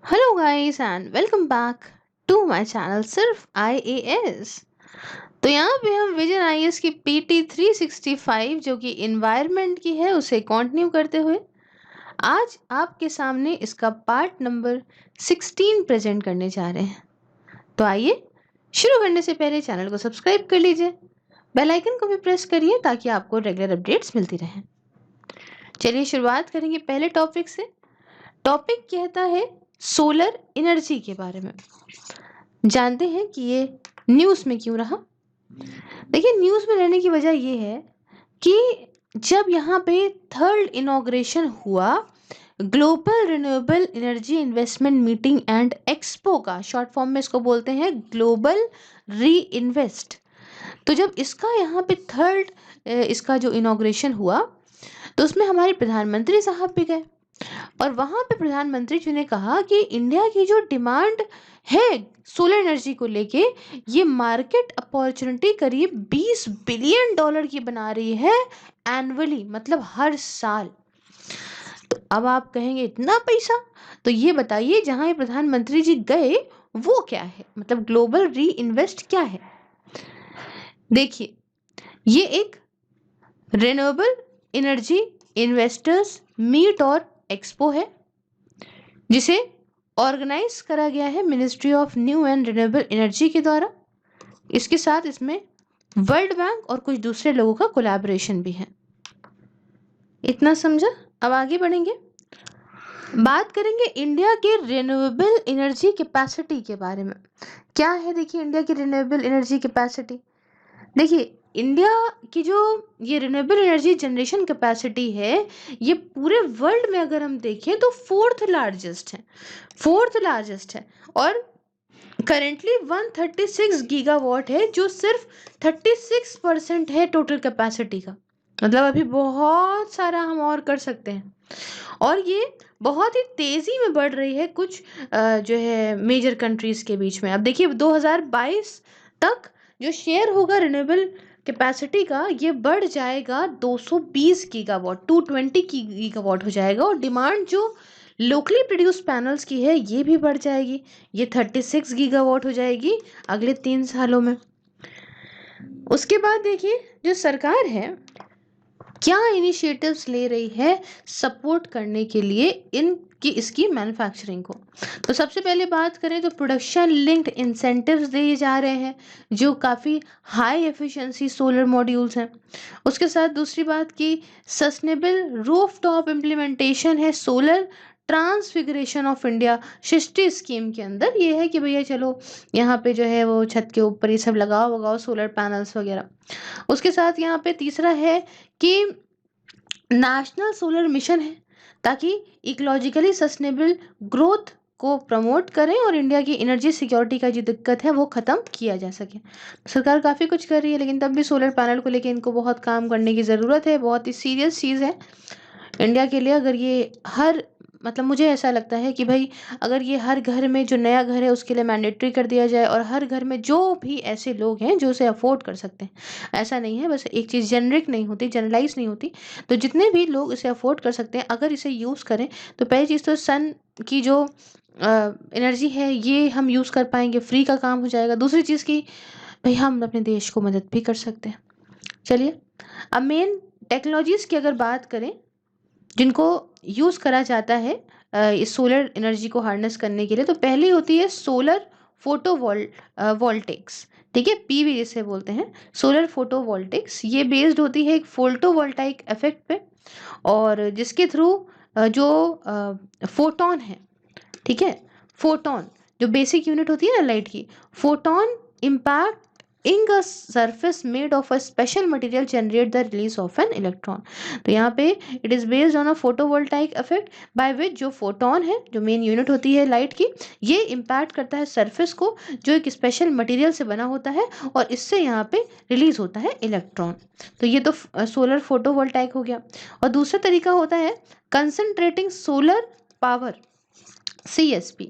Hello guys and welcome back to my channel सिर्फ IAS। तो यहाँ पे हम विजन IAS की PT 365 जो कि इन्वायरमेंट की है उसे कंटिन्यू करते हुए आज आपके सामने इसका पार्ट नंबर 16 प्रेजेंट करने जा रहे हैं। तो आइए शुरू करने से पहले चैनल को सब्सक्राइब कर लीजिए, बेल आइकन को भी प्रेस करिए ताकि आपको रेगुलर अपडेट्स मिलती रहें। चलिए शुरुआत करेंगे पहले टॉपिक से। टॉपिक कहता है सोलर एनर्जी के बारे में। जानते हैं कि ये न्यूज़ में क्यों रहा। देखिए, न्यूज़ में रहने की वजह ये है कि जब यहाँ पे थर्ड इनॉग्रेशन हुआ global renewable energy investment meeting and expo का, शॉर्ट फॉर्म में इसको बोलते हैं ग्लोबल री इन्वेस्ट। तो जब इसका यहाँ पे थर्ड इसका जो इनॉग्रेशन हुआ तो उसमें हमारे प्रधानमंत्री साहब भी गए और वहां पे प्रधानमंत्री जी ने कहा कि इंडिया की जो डिमांड है सोलर एनर्जी को लेके, ये मार्केट अपॉर्चुनिटी करीब $20 बिलियन की बना रही है एनुअली, मतलब हर साल। तो अब आप कहेंगे इतना पैसा, तो ये बताइए जहां ये प्रधानमंत्री जी गए वो क्या है, मतलब ग्लोबल री इन्वेस्ट क्या है। देखिए, ये एक रिन्यूएबल एनर्जी इन्वेस्टर्स मीट और एक्सपो है जिसे ऑर्गेनाइज करा गया है ministry of new and renewable energy के द्वारा। इसके साथ इसमें वर्ल्ड बैंक और कुछ दूसरे लोगों का कोलैबोरेशन भी है। इतना समझा। अब आगे बढ़ेंगे, बात करेंगे इंडिया के रिन्यूएबल एनर्जी कैपेसिटी के बारे में। क्या है, देखिए इंडिया की रिन्यूएबल एनर्जी कैपेसिटी। देखिए, इंडिया की जो ये रिन्यूएबल एनर्जी जनरेशन कैपेसिटी है, ये पूरे वर्ल्ड में अगर हम देखें तो फोर्थ लार्जेस्ट है और करेंटली 136 गीगावाट है, जो सिर्फ 36% है टोटल कैपेसिटी का। मतलब अभी बहुत सारा हम और कर सकते हैं और ये बहुत ही तेजी में बढ़ रही है कुछ जो है मेजर कंट्रीज के बीच में। अब देखिए 2022 तक जो शेयर होगा रिन्यूएबल कैपेसिटी का, ये बढ़ जाएगा 220 गीगावाट, 220 गीगावाट हो जाएगा। और डिमांड जो लोकली प्रोड्यूस पैनल्स की है ये भी बढ़ जाएगी, ये 36 गीगावाट हो जाएगी अगले 3 सालों में। उसके बाद देखिए जो सरकार है क्या इनिशिएटिव्स ले रही है सपोर्ट करने के लिए इसकी मैन्युफैक्चरिंग को। तो सबसे पहले बात करें तो प्रोडक्शन लिंक्ड इंसेंटिव्स दिए जा रहे हैं जो काफ़ी हाई एफिशिएंसी सोलर मॉड्यूल्स हैं। उसके साथ दूसरी बात की सस्टेनेबल रूफटॉप इम्प्लीमेंटेशन है solar transfiguration of India Srishti scheme के अंदर। ये है कि भैया चलो यहाँ पे जो है वो छत के ऊपर ये सब लगाओ सोलर पैनल्स वगैरह। उसके साथ यहाँ पे तीसरा है कि नेशनल सोलर मिशन है ताकि इकोलॉजिकली सस्टेनेबल ग्रोथ को प्रमोट करें और इंडिया की एनर्जी सिक्योरिटी का जो दिक्कत है वो ख़त्म किया जा सके। सरकार काफ़ी कुछ कर रही है लेकिन तब भी सोलर पैनल को लेके इनको बहुत काम करने की ज़रूरत है। बहुत ही सीरियस चीज़ है इंडिया के लिए। अगर ये हर मतलब मुझे ऐसा लगता है कि भाई अगर ये हर घर में जो नया घर है उसके लिए मैंडेटरी कर दिया जाए और हर घर में जो भी ऐसे लोग हैं जो उसे अफोर्ड कर सकते हैं, ऐसा नहीं है बस एक चीज़ जेनरिक नहीं होती, जनरलाइज नहीं होती, तो जितने भी लोग इसे अफोर्ड कर सकते हैं अगर इसे यूज़ करें तो पहली चीज़ तो सन की जो एनर्जी है ये हम यूज़ कर पाएंगे, फ्री का काम हो जाएगा। दूसरी चीज़ की भाई हम अपने देश को मदद भी कर सकते हैं। चलिए अब मेन टेक्नोलॉजीज़ की अगर बात करें जिनको यूज़ करा जाता है इस सोलर एनर्जी को हार्नेस करने के लिए, तो पहली होती है सोलर फोटो वोल्टेक्स। ठीक है, पीवी जिसे बोलते हैं सोलर फोटो वोल्टेक्स। ये बेस्ड होती है एक फोटोवोल्टाइक इफेक्ट पे और जिसके थ्रू जो फोटोन है, ठीक है, फोटोन जो बेसिक यूनिट होती है ना लाइट की, photon impact in a surface made of a special material generate the release of an electron। तो यहाँ पे it is based on a photovoltaic effect by which जो फोटोन है, जो मेन यूनिट होती है लाइट की, ये इम्पैक्ट करता है सरफेस को जो एक स्पेशल मटेरियल से बना होता है और इससे यहाँ पे रिलीज होता है इलेक्ट्रॉन। तो ये तो सोलर फोटोवोल्टाइक हो गया। और दूसरा तरीका होता है कंसंट्रेटिंग सोलर पावर, CSP।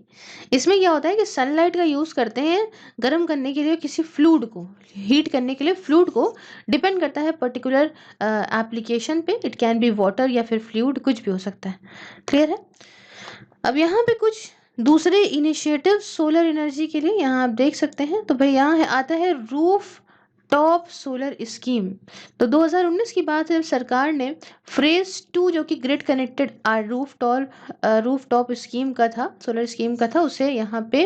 इसमें क्या होता है कि सनलाइट का यूज़ करते हैं गर्म करने के लिए, किसी फ्लूइड को हीट करने के लिए, फ्लूइड को डिपेंड करता है पर्टिकुलर एप्लीकेशन पे। इट कैन बी वाटर या फिर फ्लूइड, कुछ भी हो सकता है। क्लियर है। अब यहाँ पे कुछ दूसरे इनिशिएटिव सोलर एनर्जी के लिए यहाँ आप देख सकते हैं, तो भाई यहाँ आता है रूफ टॉप सोलर स्कीम। तो 2019 की बात है जब सरकार ने फेज 2 जो कि grid connected roof top scheme का था, सोलर स्कीम का था, उसे यहाँ पे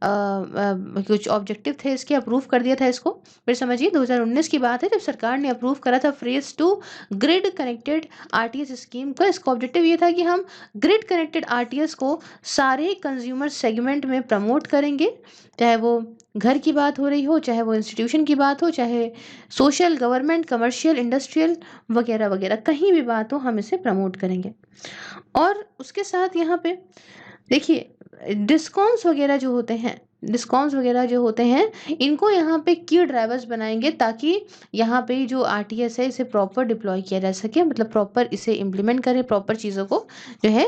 कुछ ऑब्जेक्टिव थे इसके, अप्रूव कर दिया था इसको। फिर समझिए 2019 की बात है जब सरकार ने अप्रूव करा था phase 2 grid connected RTS scheme का। इसका ऑब्जेक्टिव ये था कि हम ग्रिड कनेक्टेड आरटीएस को सारे कंज्यूमर सेगमेंट में प्रमोट करेंगे, चाहे वो घर की बात हो रही हो, चाहे वो इंस्टीट्यूशन की बात हो, चाहे सोशल, गवर्नमेंट, कमर्शियल, इंडस्ट्रियल वगैरह वगैरह, कहीं भी बात हो हम इसे प्रमोट करेंगे। और उसके साथ यहाँ पे देखिए डिस्कॉम्स वगैरह जो होते हैं इनको यहाँ पे की ड्राइवर्स बनाएंगे, ताकि यहाँ पे जो आरटीएस है इसे प्रॉपर डिप्लॉय किया जा सके, मतलब प्रॉपर इसे इम्प्लीमेंट करें, प्रॉपर चीज़ों को जो है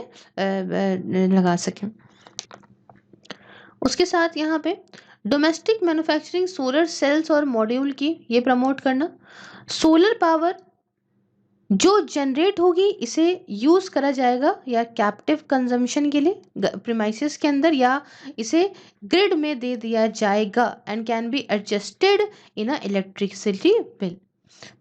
लगा सकें। उसके साथ यहाँ पे डोमेस्टिक मैन्युफैक्चरिंग सोलर सेल्स और मॉड्यूल की ये प्रमोट करना। सोलर पावर जो जनरेट होगी इसे यूज़ करा जाएगा या कैप्टिव कंजम्पशन के लिए प्रीमाइसेस के अंदर, या इसे ग्रिड में दे दिया जाएगा and can be adjusted in a electricity bill.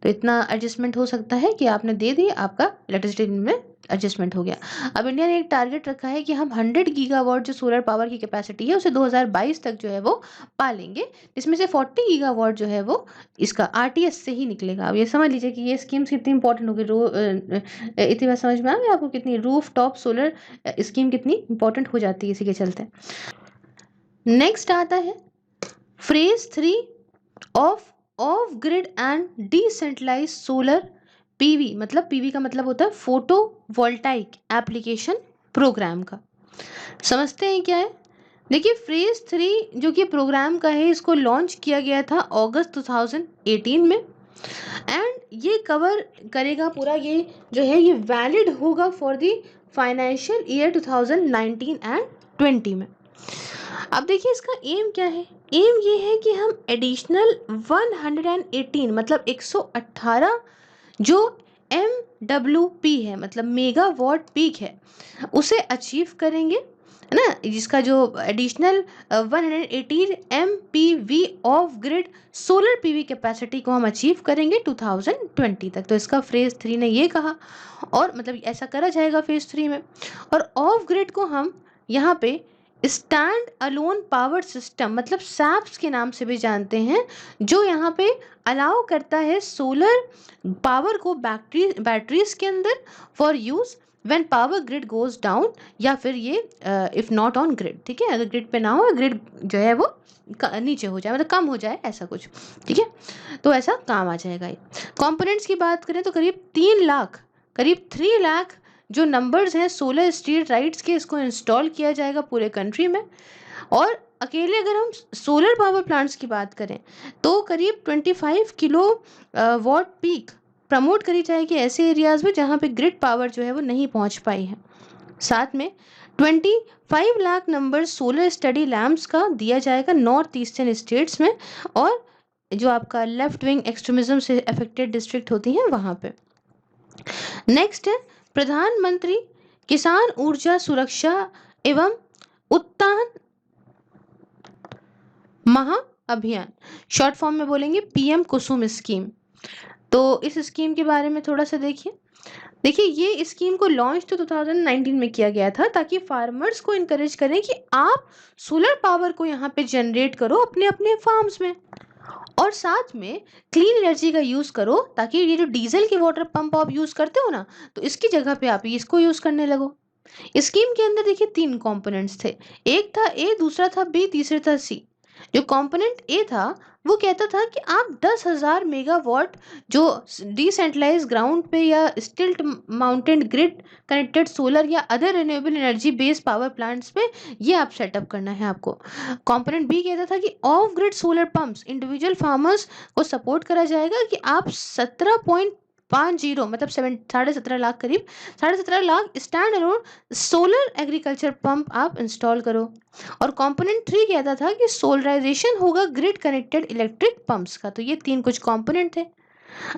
तो इतना एडजस्टमेंट हो सकता है कि आपने दे दी, आपका इलेक्ट्रिसिटी बिल में एडजस्टमेंट हो गया। अब इंडिया ने एक टारगेट रखा है कि हम 100 गीगावाट जो सोलर पावर की कैपेसिटी है उसे 2022 तक जो है वो पा लेंगे, जिसमें से 40 गीगावाट जो है वो इसका आरटीएस से ही निकलेगा। अब ये समझ लीजिए कि ये स्कीम्स कितनी इंपॉर्टेंट होगी। इतनी बात समझ में आ गई आपको कितनी रूफ टॉप सोलर स्कीम कितनी इंपॉर्टेंट हो जाती है इसी के चलते। नेक्स्ट आता है phase 3 off grid and decentralize solar PV, मतलब पीवी का मतलब होता है फोटो वोल्टाइक एप्लीकेशन प्रोग्राम का। समझते हैं क्या है। देखिए फेज 3 जो कि प्रोग्राम का है, इसको लॉन्च किया गया था अगस्त 2018 में, एंड ये कवर करेगा पूरा, ये जो है ये वैलिड होगा for the financial year 2019 and 20 में। अब देखिए इसका एम क्या है। एम ये है कि हम एडिशनल 118 मतलब 118 जो MWP है, मतलब मेगावाट पीक है, उसे अचीव करेंगे, है ना। जिसका जो additional 118 MPV of grid solar PV capacity को हम अचीव करेंगे 2020 तक। तो इसका फेज 3 ने ये कहा, और मतलब ऐसा करा जाएगा फेज 3 में। और ऑफ ग्रिड को हम यहाँ पे स्टैंड अलोन पावर सिस्टम मतलब सैप्स के नाम से भी जानते हैं, जो यहाँ पे अलाउ करता है सोलर पावर को बैटरीज के अंदर for use when power grid goes down, या फिर ये इफ नॉट ऑन ग्रिड, ठीक है, अगर ग्रिड पे ना हो, ग्रिड जो है वो नीचे हो जाए, मतलब कम हो जाए, ऐसा कुछ, ठीक है, तो ऐसा काम आ जाएगा ये। कंपोनेंट्स की बात करें तो करीब 3 लाख जो नंबर्स हैं सोलर स्ट्रीट लाइट्स के, इसको इंस्टॉल किया जाएगा पूरे कंट्री में। और अकेले अगर हम सोलर पावर प्लांट्स की बात करें तो करीब 25 किलो वॉट पीक प्रमोट करी जाएगी ऐसे एरियाज में जहाँ पे ग्रिड पावर जो है वो नहीं पहुँच पाई है। साथ में 25 lakh number solar study lamps का दिया जाएगा नॉर्थ ईस्टर्न स्टेट्स में, और जो आपका लेफ्ट विंग एक्सट्रीमिज्म से अफेक्टेड डिस्ट्रिक्ट होती हैं वहाँ पे। नेक्स्ट है प्रधानमंत्री किसान ऊर्जा सुरक्षा एवं उत्थान महा अभियान, शॉर्ट फॉर्म में बोलेंगे पीएम कुसुम स्कीम। तो इस स्कीम के बारे में थोड़ा सा देखिए ये स्कीम को लॉन्च तो 2019 में किया गया था, ताकि फार्मर्स को इनकरेज करें कि आप सोलर पावर को यहाँ पे जनरेट करो अपने अपने फार्म्स में, और साथ में क्लीन एनर्जी का यूज़ करो, ताकि ये जो डीजल के वाटर पंप आप यूज़ करते हो ना, तो इसकी जगह पे आप इसको यूज़ करने लगो। स्कीम के अंदर देखिए 3 कंपोनेंट्स थे, एक था ए, दूसरा था बी, तीसरा था सी। जो कंपोनेंट ए था वो कहता था कि आप 10,000 मेगावाट जो डिसेंट्रलाइज ग्राउंड पे या stilt mounted grid connected solar या other renewable energy based power plants पे ये आप सेटअप करना है आपको। कंपोनेंट बी कहता था कि of grid solar pumps individual farmers को सपोर्ट करा जाएगा कि आप 17.50 मतलब 17.5 लाख करीब 17.5 lakh stand alone solar agriculture pump आप इंस्टॉल करो। और कंपोनेंट 3 कहता था कि सोलराइजेशन होगा ग्रिड कनेक्टेड इलेक्ट्रिक पंप्स का। तो ये 3 कुछ कंपोनेंट थे।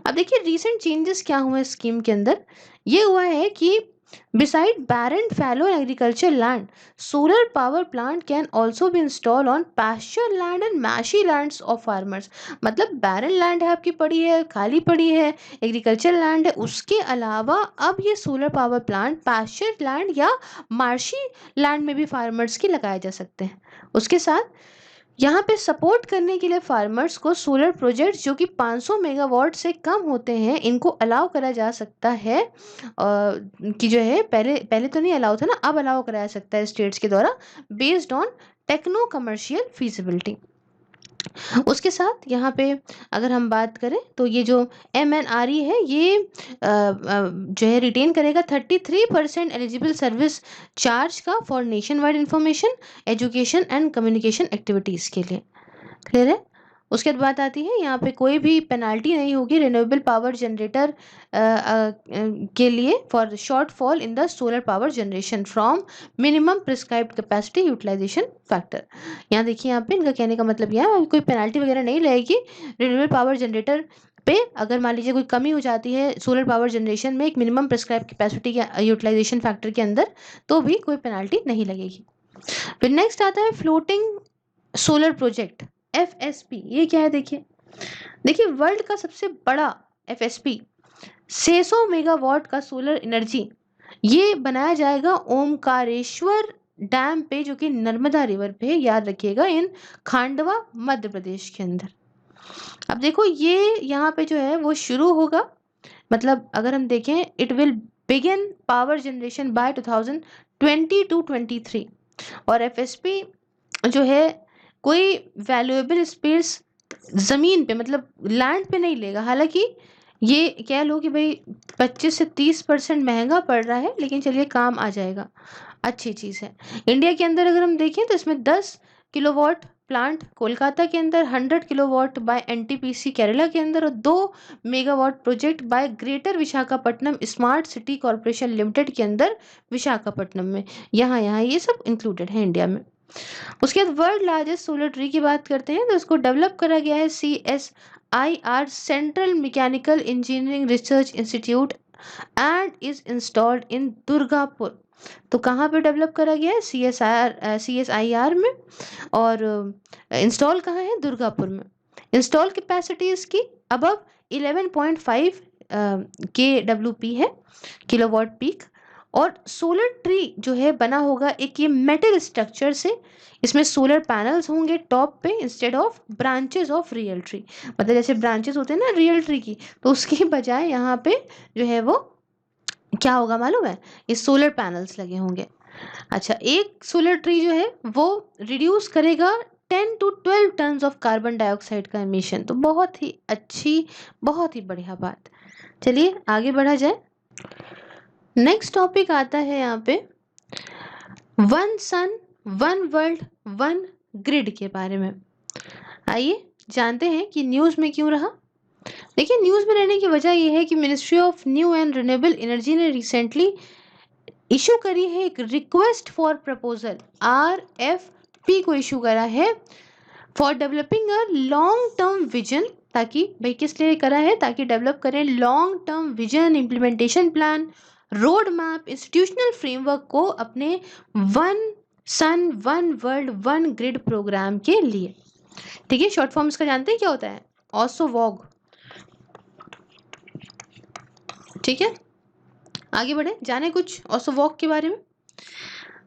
अब देखिए रिसेंट चेंजेस क्या हुए स्कीम के अंदर। ये हुआ है कि Beside barren fallow agriculture land, solar power plant can also be installed on pasture land and marshy lands of farmers. मतलब barren land है आपकी पड़ी है, खाली पड़ी है, एग्रीकल्चर लैंड है, उसके अलावा अब ये solar power plant pasture land या मार्शी लैंड में भी फार्मर्स की लगाए जा सकते हैं। उसके साथ यहाँ पे सपोर्ट करने के लिए फार्मर्स को सोलर प्रोजेक्ट्स जो कि 500 मेगावाट से कम होते हैं, इनको अलाउ करा जा सकता है, कि जो है पहले पहले तो नहीं अलाउ था ना, अब अलाउ कराया सकता है स्टेट्स के द्वारा, based on techno commercial feasibility. उसके साथ यहाँ पे अगर हम बात करें तो ये जो MNRE है, ये जो है रिटेन करेगा 33% एलिजिबल सर्विस चार्ज का for nation wide information, education and communication activities के लिए। क्लियर है? उसके बाद बात आती है यहाँ पे कोई भी पेनाल्टी नहीं होगी रिन्यूएबल पावर जनरेटर के लिए for shortfall in the solar power generation from minimum prescribed capacity utilization factor. यहाँ देखिए, यहाँ पे इनका कहने का मतलब यह है कोई पेनाल्टी वगैरह नहीं लगेगी रिन्यूएबल पावर जनरेटर पे। अगर मान लीजिए कोई कमी हो जाती है सोलर पावर जनरेशन में एक मिनिमम प्रिस्क्राइब कैपेसिटी के यूटिलाइजेशन फैक्टर के अंदर, तो भी कोई पेनाल्टी नहीं लगेगी। फिर नेक्स्ट आता है फ्लोटिंग सोलर प्रोजेक्ट, FSP। ये क्या है? देखिए वर्ल्ड का सबसे बड़ा FSP 600 मेगावाट का सोलर एनर्जी, ये बनाया जाएगा ओमकारेश्वर डैम पे, जो कि नर्मदा रिवर पे, याद रखिएगा, इन खांडवा मध्य प्रदेश के अंदर। अब देखो ये यहाँ पे जो है वो शुरू होगा, मतलब अगर हम देखें it will begin power generation by 2020-23। और FSP जो है कोई वैल्यूएबल स्पेस ज़मीन पे, मतलब लैंड पे नहीं लेगा। हालांकि ये कह लो कि भाई 25 से 30% महंगा पड़ रहा है, लेकिन चलिए काम आ जाएगा, अच्छी चीज़ है। इंडिया के अंदर अगर हम देखें तो इसमें 10 किलोवाट प्लांट कोलकाता के अंदर, 100 किलोवाट बाय NTPC केरला के अंदर, और 2 megawatt project by greater Visakhapatnam smart city corporation limited के अंदर विशाखापट्टनम में। यहाँ यहाँ ये सब इंक्लूडेड है इंडिया में। उसके बाद वर्ल्ड लार्जेस्ट सोलर ट्री की बात करते हैं तो इसको डेवलप करा गया है CSIR central mechanical engineering research institute and is installed in Durgapur. तो कहाँ पे डेवलप करा गया है? CSIR में, और इंस्टॉल कहाँ है? दुर्गापुर में। इंस्टॉल कैपेसिटी इसकी अबव 11.5 KWP है, किलोवाट पीक। और सोलर ट्री जो है बना होगा एक ये मेटल स्ट्रक्चर से, इसमें सोलर पैनल्स होंगे टॉप पे instead of branches of real tree. मतलब जैसे ब्रांचेस होते हैं ना रियल ट्री की, तो उसके बजाय यहाँ पे जो है वो क्या होगा मालूम है? ये सोलर पैनल्स लगे होंगे। अच्छा, एक सोलर ट्री जो है वो रिड्यूस करेगा 10 to 12 ton of carbon dioxide का एमिशन। तो बहुत ही अच्छी, बहुत ही बढ़िया बात। चलिए आगे बढ़ा जाए। नेक्स्ट टॉपिक आता है यहाँ पे one sun one world one grid के बारे में। आइए जानते हैं कि न्यूज़ में क्यों रहा। देखिए न्यूज़ में रहने की वजह यह है कि ministry of new and renewable energy ने रिसेंटली इशू करी है एक रिक्वेस्ट फॉर प्रपोजल, RFP को इशू करा है for developing a long term vision. ताकि भाई किस लिए करा है? ताकि डेवलप करें long term vision, implementation plan, road map, institutional framework को अपने one sun one world one grid programme के लिए। ठीक है, शॉर्ट फॉर्म इसका जानते हैं क्या होता है? ऑसोवॉग। ठीक है, आगे बढ़े, जाने कुछ ऑसोवॉग के बारे में।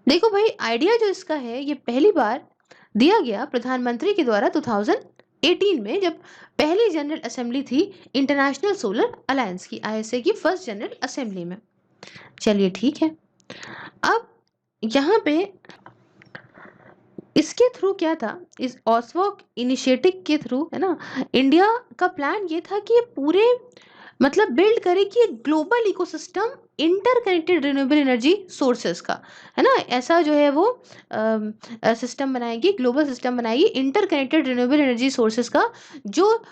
देखो भाई, आइडिया जो इसका है ये पहली बार दिया गया प्रधानमंत्री के द्वारा 2018 में, जब पहली जनरल असेंबली थी इंटरनेशनल सोलर अलायंस की, ISA की फर्स्ट जनरल असेंबली में। चलिए ठीक है, अब यहाँ पे इसके थ्रू क्या था, इस ऑसवॉग इनिशिएटिव के थ्रू है ना, इंडिया का प्लान ये था कि ये पूरे मतलब बिल्ड करे कि एक global ecosystem interconnected renewable energy sources का, है ना, ऐसा जो है वो सिस्टम बनाएगी, ग्लोबल सिस्टम बनाएगी इंटरकनेक्टेड रिन्यूएबल एनर्जी सोर्सेस का, जो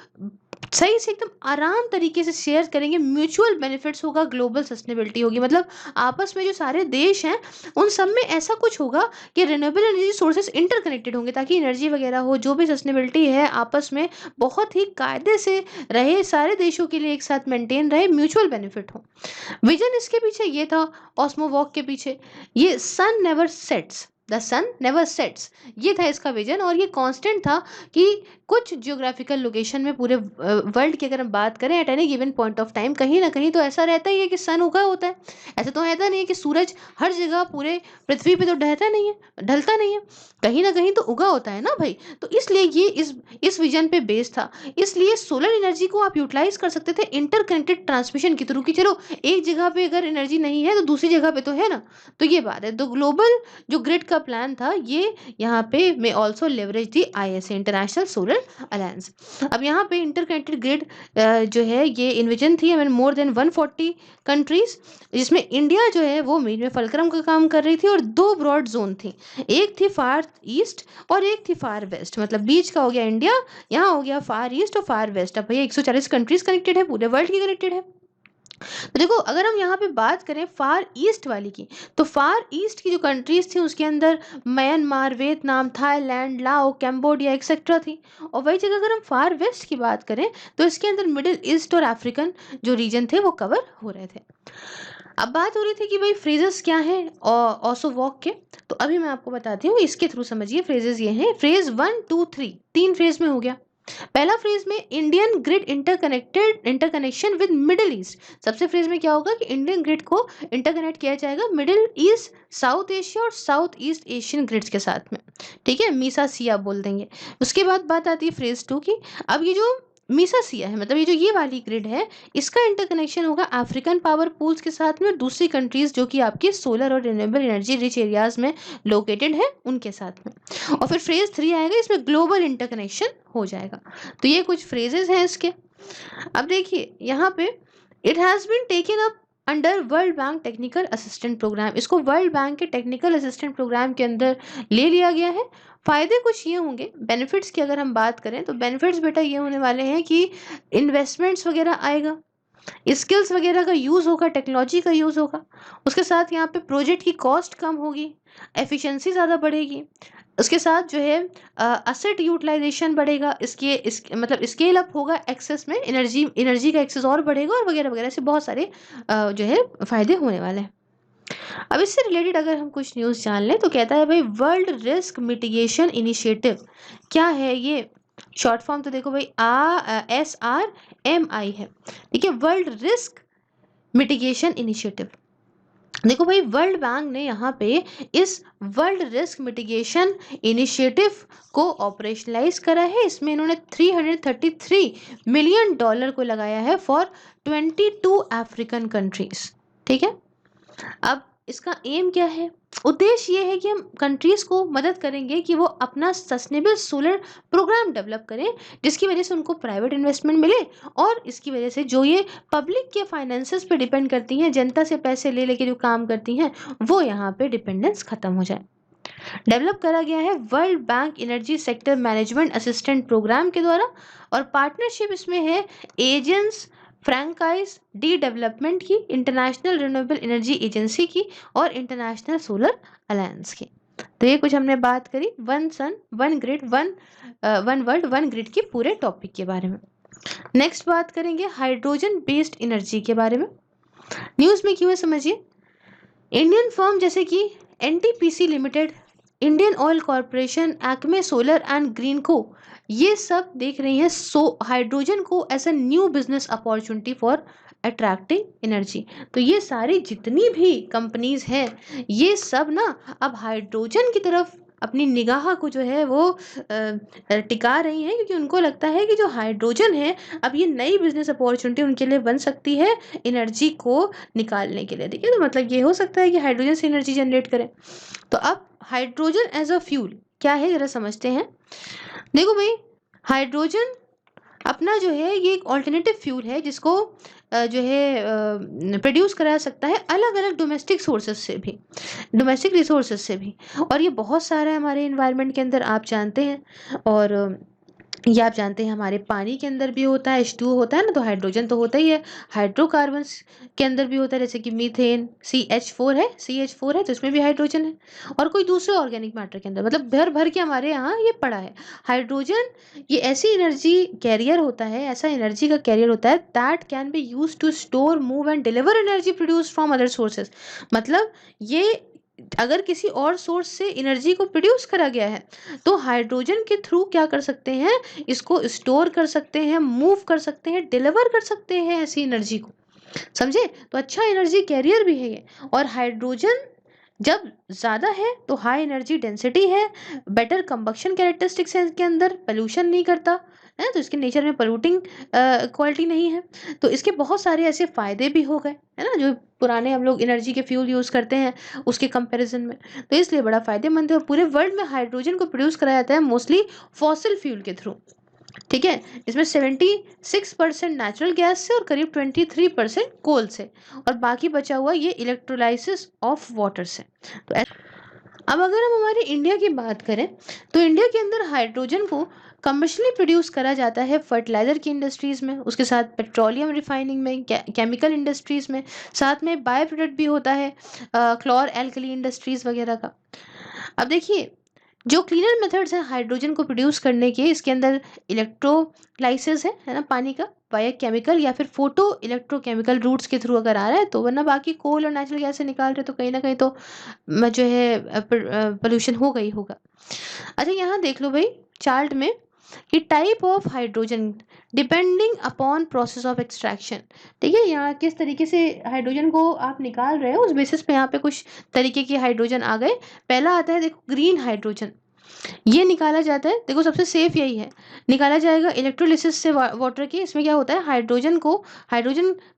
सही से एकदम आराम तरीके से शेयर करेंगे, म्यूचुअल बेनिफिट्स होगा, ग्लोबल सस्टेनेबिलिटी होगी। मतलब आपस में जो सारे देश हैं उन सब में ऐसा कुछ होगा कि रिन्यूएबल एनर्जी सोर्सेस इंटरकनेक्टेड होंगे, ताकि एनर्जी वगैरह हो, जो भी सस्टेनेबिलिटी है आपस में बहुत ही कायदे से रहे, सारे देशों के लिए एक साथ मेंटेन रहे, म्यूचुअल बेनिफिट हो। विजन इसके पीछे ये था, ऑस्मो वॉक के पीछे, ये sun never sets, the sun never sets, ये था इसका विजन। और ये कांस्टेंट था कि कुछ जियोग्राफिकल लोकेशन में पूरे वर्ल्ड की अगर हम बात करें at any given point of time, कहीं ना कहीं तो ऐसा रहता ही है कि सन उगा होता है। ऐसा तो रहता नहीं है कि सूरज हर जगह पूरे पृथ्वी पे तो ढलता नहीं है, ढलता नहीं है, कहीं ना कहीं तो उगा होता है ना भाई। तो इसलिए ये इस विजन पे बेस्ड था। इसलिए सोलर एनर्जी को आप यूटिलाइज कर सकते थे इंटरकनेक्टेड ट्रांसमिशन के थ्रू, कि चलो एक जगह पे अगर एनर्जी नहीं है तो दूसरी जगह पे तो है ना। तो ये बात है। तो ग्लोबल जो ग्रिड का प्लान था ये यहाँ पे में ऑल्सो लेवरेज दी ISA, इंटरनेशनल सोलर अलायंस। अब यहाँ पे इंटरकनेक्टेड ग्रिड जो है ये इन्विजन थी मोर देन 140 कंट्रीज, जिसमें इंडिया जो है वो मीन में फलक्रम का काम कर रही थी। और दो ब्रॉड जोन थी, एक थी फार ईस्ट और एक थी फार वेस्ट। मतलब बीच का हो गया इंडिया, यहाँ हो गया फार ईस्ट और फार वेस्ट। अब भैया 140 कंट्रीज कनेक्टेड है, पूरे वर्ल्ड की कनेक्टेड है। तो देखो अगर हम यहाँ पे बात करें फार ईस्ट वाली की, तो फार ईस्ट की जो कंट्रीज थी उसके अंदर म्यांमार, वियतनाम, थाईलैंड, लाओ, कैम्बोडिया एक्सेट्रा थी। और वही जगह अगर हम फार वेस्ट की बात करें तो इसके अंदर मिडिल ईस्ट और अफ्रीकन जो रीजन थे वो कवर हो रहे थे। अब बात हो रही थी कि भाई फ्रेजेस क्या हैं ऑसो वॉक के, तो अभी मैं आपको बताती हूँ, इसके थ्रू समझिए। फ्रेजेस ये हैं, फ्रेज 1 2 3, तीन फ्रेज में हो गया। पहला फ्रेज में Indian grid interconnection with middle east. सबसे फ्रेज में क्या होगा कि इंडियन ग्रिड को इंटरकनेक्ट किया जाएगा मिडिल ईस्ट, साउथ एशिया और साउथ ईस्ट एशियन ग्रिड्स के साथ में। ठीक है, मीसा सिया बोल देंगे। उसके बाद बात आती है फ्रेज 2 की। अब ये जो मीसा सिया है, मतलब ये जो ये वाली ग्रिड है, इसका इंटरकनेक्शन होगा अफ्रीकन पावर पूल्स के साथ में, और दूसरी कंट्रीज जो कि आपकी सोलर और रिन्यूएबल एनर्जी रिच एरियाज में लोकेटेड है उनके साथ में। और फिर फ्रेज 3 आएगा, इसमें ग्लोबल इंटरकनेक्शन हो जाएगा। तो ये कुछ फ्रेजेस हैं इसके। अब देखिए यहाँ पे it has been taken up under World Bank technical assistant program. इसको वर्ल्ड बैंक के टेक्निकल असिस्टेंट प्रोग्राम के अंदर ले लिया गया है। फ़ायदे कुछ ये होंगे, बेनिफिट्स की अगर हम बात करें तो बेनिफिट्स बेटा ये होने वाले हैं कि इन्वेस्टमेंट्स वगैरह आएगा, स्किल्स वगैरह का यूज़ होगा, टेक्नोलॉजी का यूज़ होगा। उसके साथ यहाँ पे प्रोजेक्ट की कॉस्ट कम होगी, एफिशिएंसी ज़्यादा बढ़ेगी। उसके साथ जो है असेट यूटिलाइजेशन बढ़ेगा, मतलब स्केल अप होगा, एक्सेस में एनर्जी का एक्सेस और बढ़ेगा, और वगैरह वगैरह से बहुत सारे जो है फ़ायदे होने वाले हैं। अब इससे रिलेटेड अगर हम कुछ न्यूज़ जान लें तो कहता है भाई वर्ल्ड रिस्क मिटिगेशन इनिशिएटिव। क्या है ये? शॉर्ट फॉर्म तो देखो भाई SRMI है। ठीक है, वर्ल्ड रिस्क मिटिगेशन इनिशिएटिव। देखो भाई वर्ल्ड बैंक ने यहाँ पे इस वर्ल्ड रिस्क मिटिगेशन इनिशिएटिव को ऑपरेशनलाइज करा है। इसमें इन्होंने $333 मिलियन को लगाया है फॉर 22 अफ्रीकन कंट्रीज। ठीक है, अब इसका एम क्या है? उद्देश्य ये है कि हम कंट्रीज को मदद करेंगे कि वो अपना सस्टेनेबल सोलर प्रोग्राम डेवलप करें, जिसकी वजह से उनको प्राइवेट इन्वेस्टमेंट मिले, और इसकी वजह से जो ये पब्लिक के फाइनेंसेस पे डिपेंड करती हैं, जनता से पैसे ले लेके जो काम करती हैं, वो यहाँ पे डिपेंडेंस खत्म हो जाए। डेवलप करा गया है World Bank energy sector management assistant program के द्वारा, और पार्टनरशिप इसमें है एजेंस फ्रैंकाइज डी डेवलपमेंट की, इंटरनेशनल रिन्यूएबल एनर्जी एजेंसी की, और इंटरनेशनल सोलर अलायंस की। तो ये कुछ हमने बात करी one sun one grid one world one grid के पूरे टॉपिक के बारे में। नेक्स्ट बात करेंगे हाइड्रोजन बेस्ड एनर्जी के बारे में। न्यूज़ में क्यों है समझिए। इंडियन फर्म जैसे कि NTPC limited, Indian oil corporation, Acme solar and Greenko, ये सब देख रही हैं हाइड्रोजन को as a new business opportunity for attracting energy. तो ये सारी जितनी भी कंपनीज हैं ये सब ना अब हाइड्रोजन की तरफ अपनी निगाह को जो है वो टिका रही हैं, क्योंकि उनको लगता है कि जो हाइड्रोजन है अब ये नई बिजनेस अपॉर्चुनिटी उनके लिए बन सकती है एनर्जी को निकालने के लिए। ठीक है, तो मतलब ये हो सकता है कि हाइड्रोजन से एनर्जी जनरेट करें। तो अब हाइड्रोजन एज अ फ्यूल क्या है जरा समझते हैं। देखो भाई हाइड्रोजन अपना जो है ये एक ऑल्टरनेटिव फ्यूल है, जिसको जो है प्रोड्यूस करा सकता है अलग अलग डोमेस्टिक सोर्सेज से भी, डोमेस्टिक रिसोर्सेज से भी, और ये बहुत सारा है हमारे इन्वायरमेंट के अंदर, आप जानते हैं। और ये आप जानते हैं हमारे पानी के अंदर भी होता है, H2O होता है ना, तो हाइड्रोजन तो होता ही है। हाइड्रोकार्बन्स के अंदर भी होता है, जैसे कि मीथेन CH4 है तो इसमें भी हाइड्रोजन है। और कोई दूसरे ऑर्गेनिक मैटर के अंदर, मतलब भर भर के हमारे यहाँ ये पड़ा है। हाइड्रोजन ये ऐसी एनर्जी कैरियर होता है, ऐसा एनर्जी का कैरियर होता है that can be use to store, move and deliver energy produce from other sources. मतलब ये अगर किसी और सोर्स से एनर्जी को प्रोड्यूस करा गया है तो हाइड्रोजन के थ्रू क्या कर सकते हैं, इसको स्टोर कर सकते हैं, मूव कर सकते हैं, डिलीवर कर सकते हैं ऐसी एनर्जी को। समझे? तो अच्छा एनर्जी कैरियर भी है ये। और हाइड्रोजन जब ज़्यादा है तो हाई एनर्जी डेंसिटी है, बेटर कंबक्शन कैरेक्टरिस्टिक्स है इसके अंदर, पोल्यूशन नहीं करता है, तो इसके नेचर में पोल्यूटिंग क्वालिटी नहीं है। तो इसके बहुत सारे ऐसे फ़ायदे भी हो गए, है ना, जो पुराने हम लोग एनर्जी के फ्यूल यूज़ करते हैं उसके कंपैरिजन में। तो इसलिए बड़ा फ़ायदेमंद है। और पूरे वर्ल्ड में हाइड्रोजन को प्रोड्यूस कराया जाता है मोस्टली फॉसिल फ्यूल के थ्रू। ठीक है, इसमें 76% नेचुरल गैस से और करीब 23% कोल से, और बाकी बचा हुआ ये इलेक्ट्रोलाइसिस ऑफ वाटर से। तो अब अगर हम हमारे इंडिया की बात करें तो इंडिया के अंदर हाइड्रोजन को कमर्शियली प्रोड्यूस करा जाता है फर्टिलाइजर की इंडस्ट्रीज में, उसके साथ पेट्रोलियम रिफाइनिंग में, केमिकल इंडस्ट्रीज में, साथ में बाय प्रोडक्ट भी होता है क्लोर एल्कली इंडस्ट्रीज वगैरह का। अब देखिए, जो क्लीनर मेथड्स हैं हाइड्रोजन को प्रोड्यूस करने के, इसके अंदर इलेक्ट्रोलाइसिस है ना, पानी का वाया केमिकल या फिर फोटो इलेक्ट्रोकेमिकल रूट्स के थ्रू अगर आ रहा है तो, वरना बाकी कोल और नेचुरल गैस से निकाल रहे तो कहीं ना कहीं तो जो है पोल्यूशन होगा ही होगा। अच्छा, यहाँ देख लो भाई चार्ट में कि type of hydrogen depending upon process of extraction. ठीक है, यहाँ किस तरीके से हाइड्रोजन को आप निकाल रहे हो उस बेसिस पे यहाँ पे कुछ तरीके के हाइड्रोजन आ गए। पहला आता है देखो ग्रीन हाइड्रोजन, ये निकाला जाता है, देखो सबसे सेफ यही है, निकाला जाएगा इलेक्ट्रोलिसिस से वाटर की। इसमें क्या होता है, हाइड्रोजन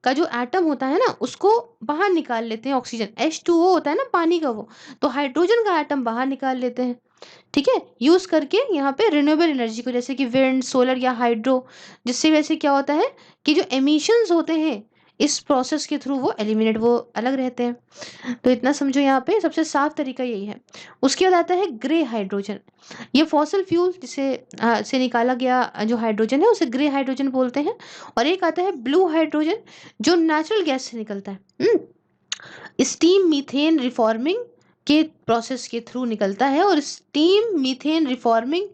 का जो एटम होता है ना उसको बाहर निकाल लेते हैं, ऑक्सीजन H2O होता है ना पानी का वो, तो हाइड्रोजन का एटम बाहर निकाल लेते हैं। ठीक है, यूज करके यहाँ पे रिन्यूएबल एनर्जी को, जैसे कि विंड, सोलर या हाइड्रो, जिससे वैसे क्या होता है कि जो एमिशंस होते हैं इस प्रोसेस के थ्रू वो एलिमिनेट, वो अलग रहते हैं। तो इतना समझो, यहाँ पे सबसे साफ तरीका यही है। उसके बाद आता है ग्रे हाइड्रोजन, ये फॉसिल फ्यूल जिसे से निकाला गया जो हाइड्रोजन है उसे ग्रे हाइड्रोजन बोलते हैं। और एक आता है ब्लू हाइड्रोजन जो नेचुरल गैस से निकलता है, स्टीम मीथेन रिफॉर्मिंग के प्रोसेस के थ्रू निकलता है, और स्टीम मीथेन रिफॉर्मिंग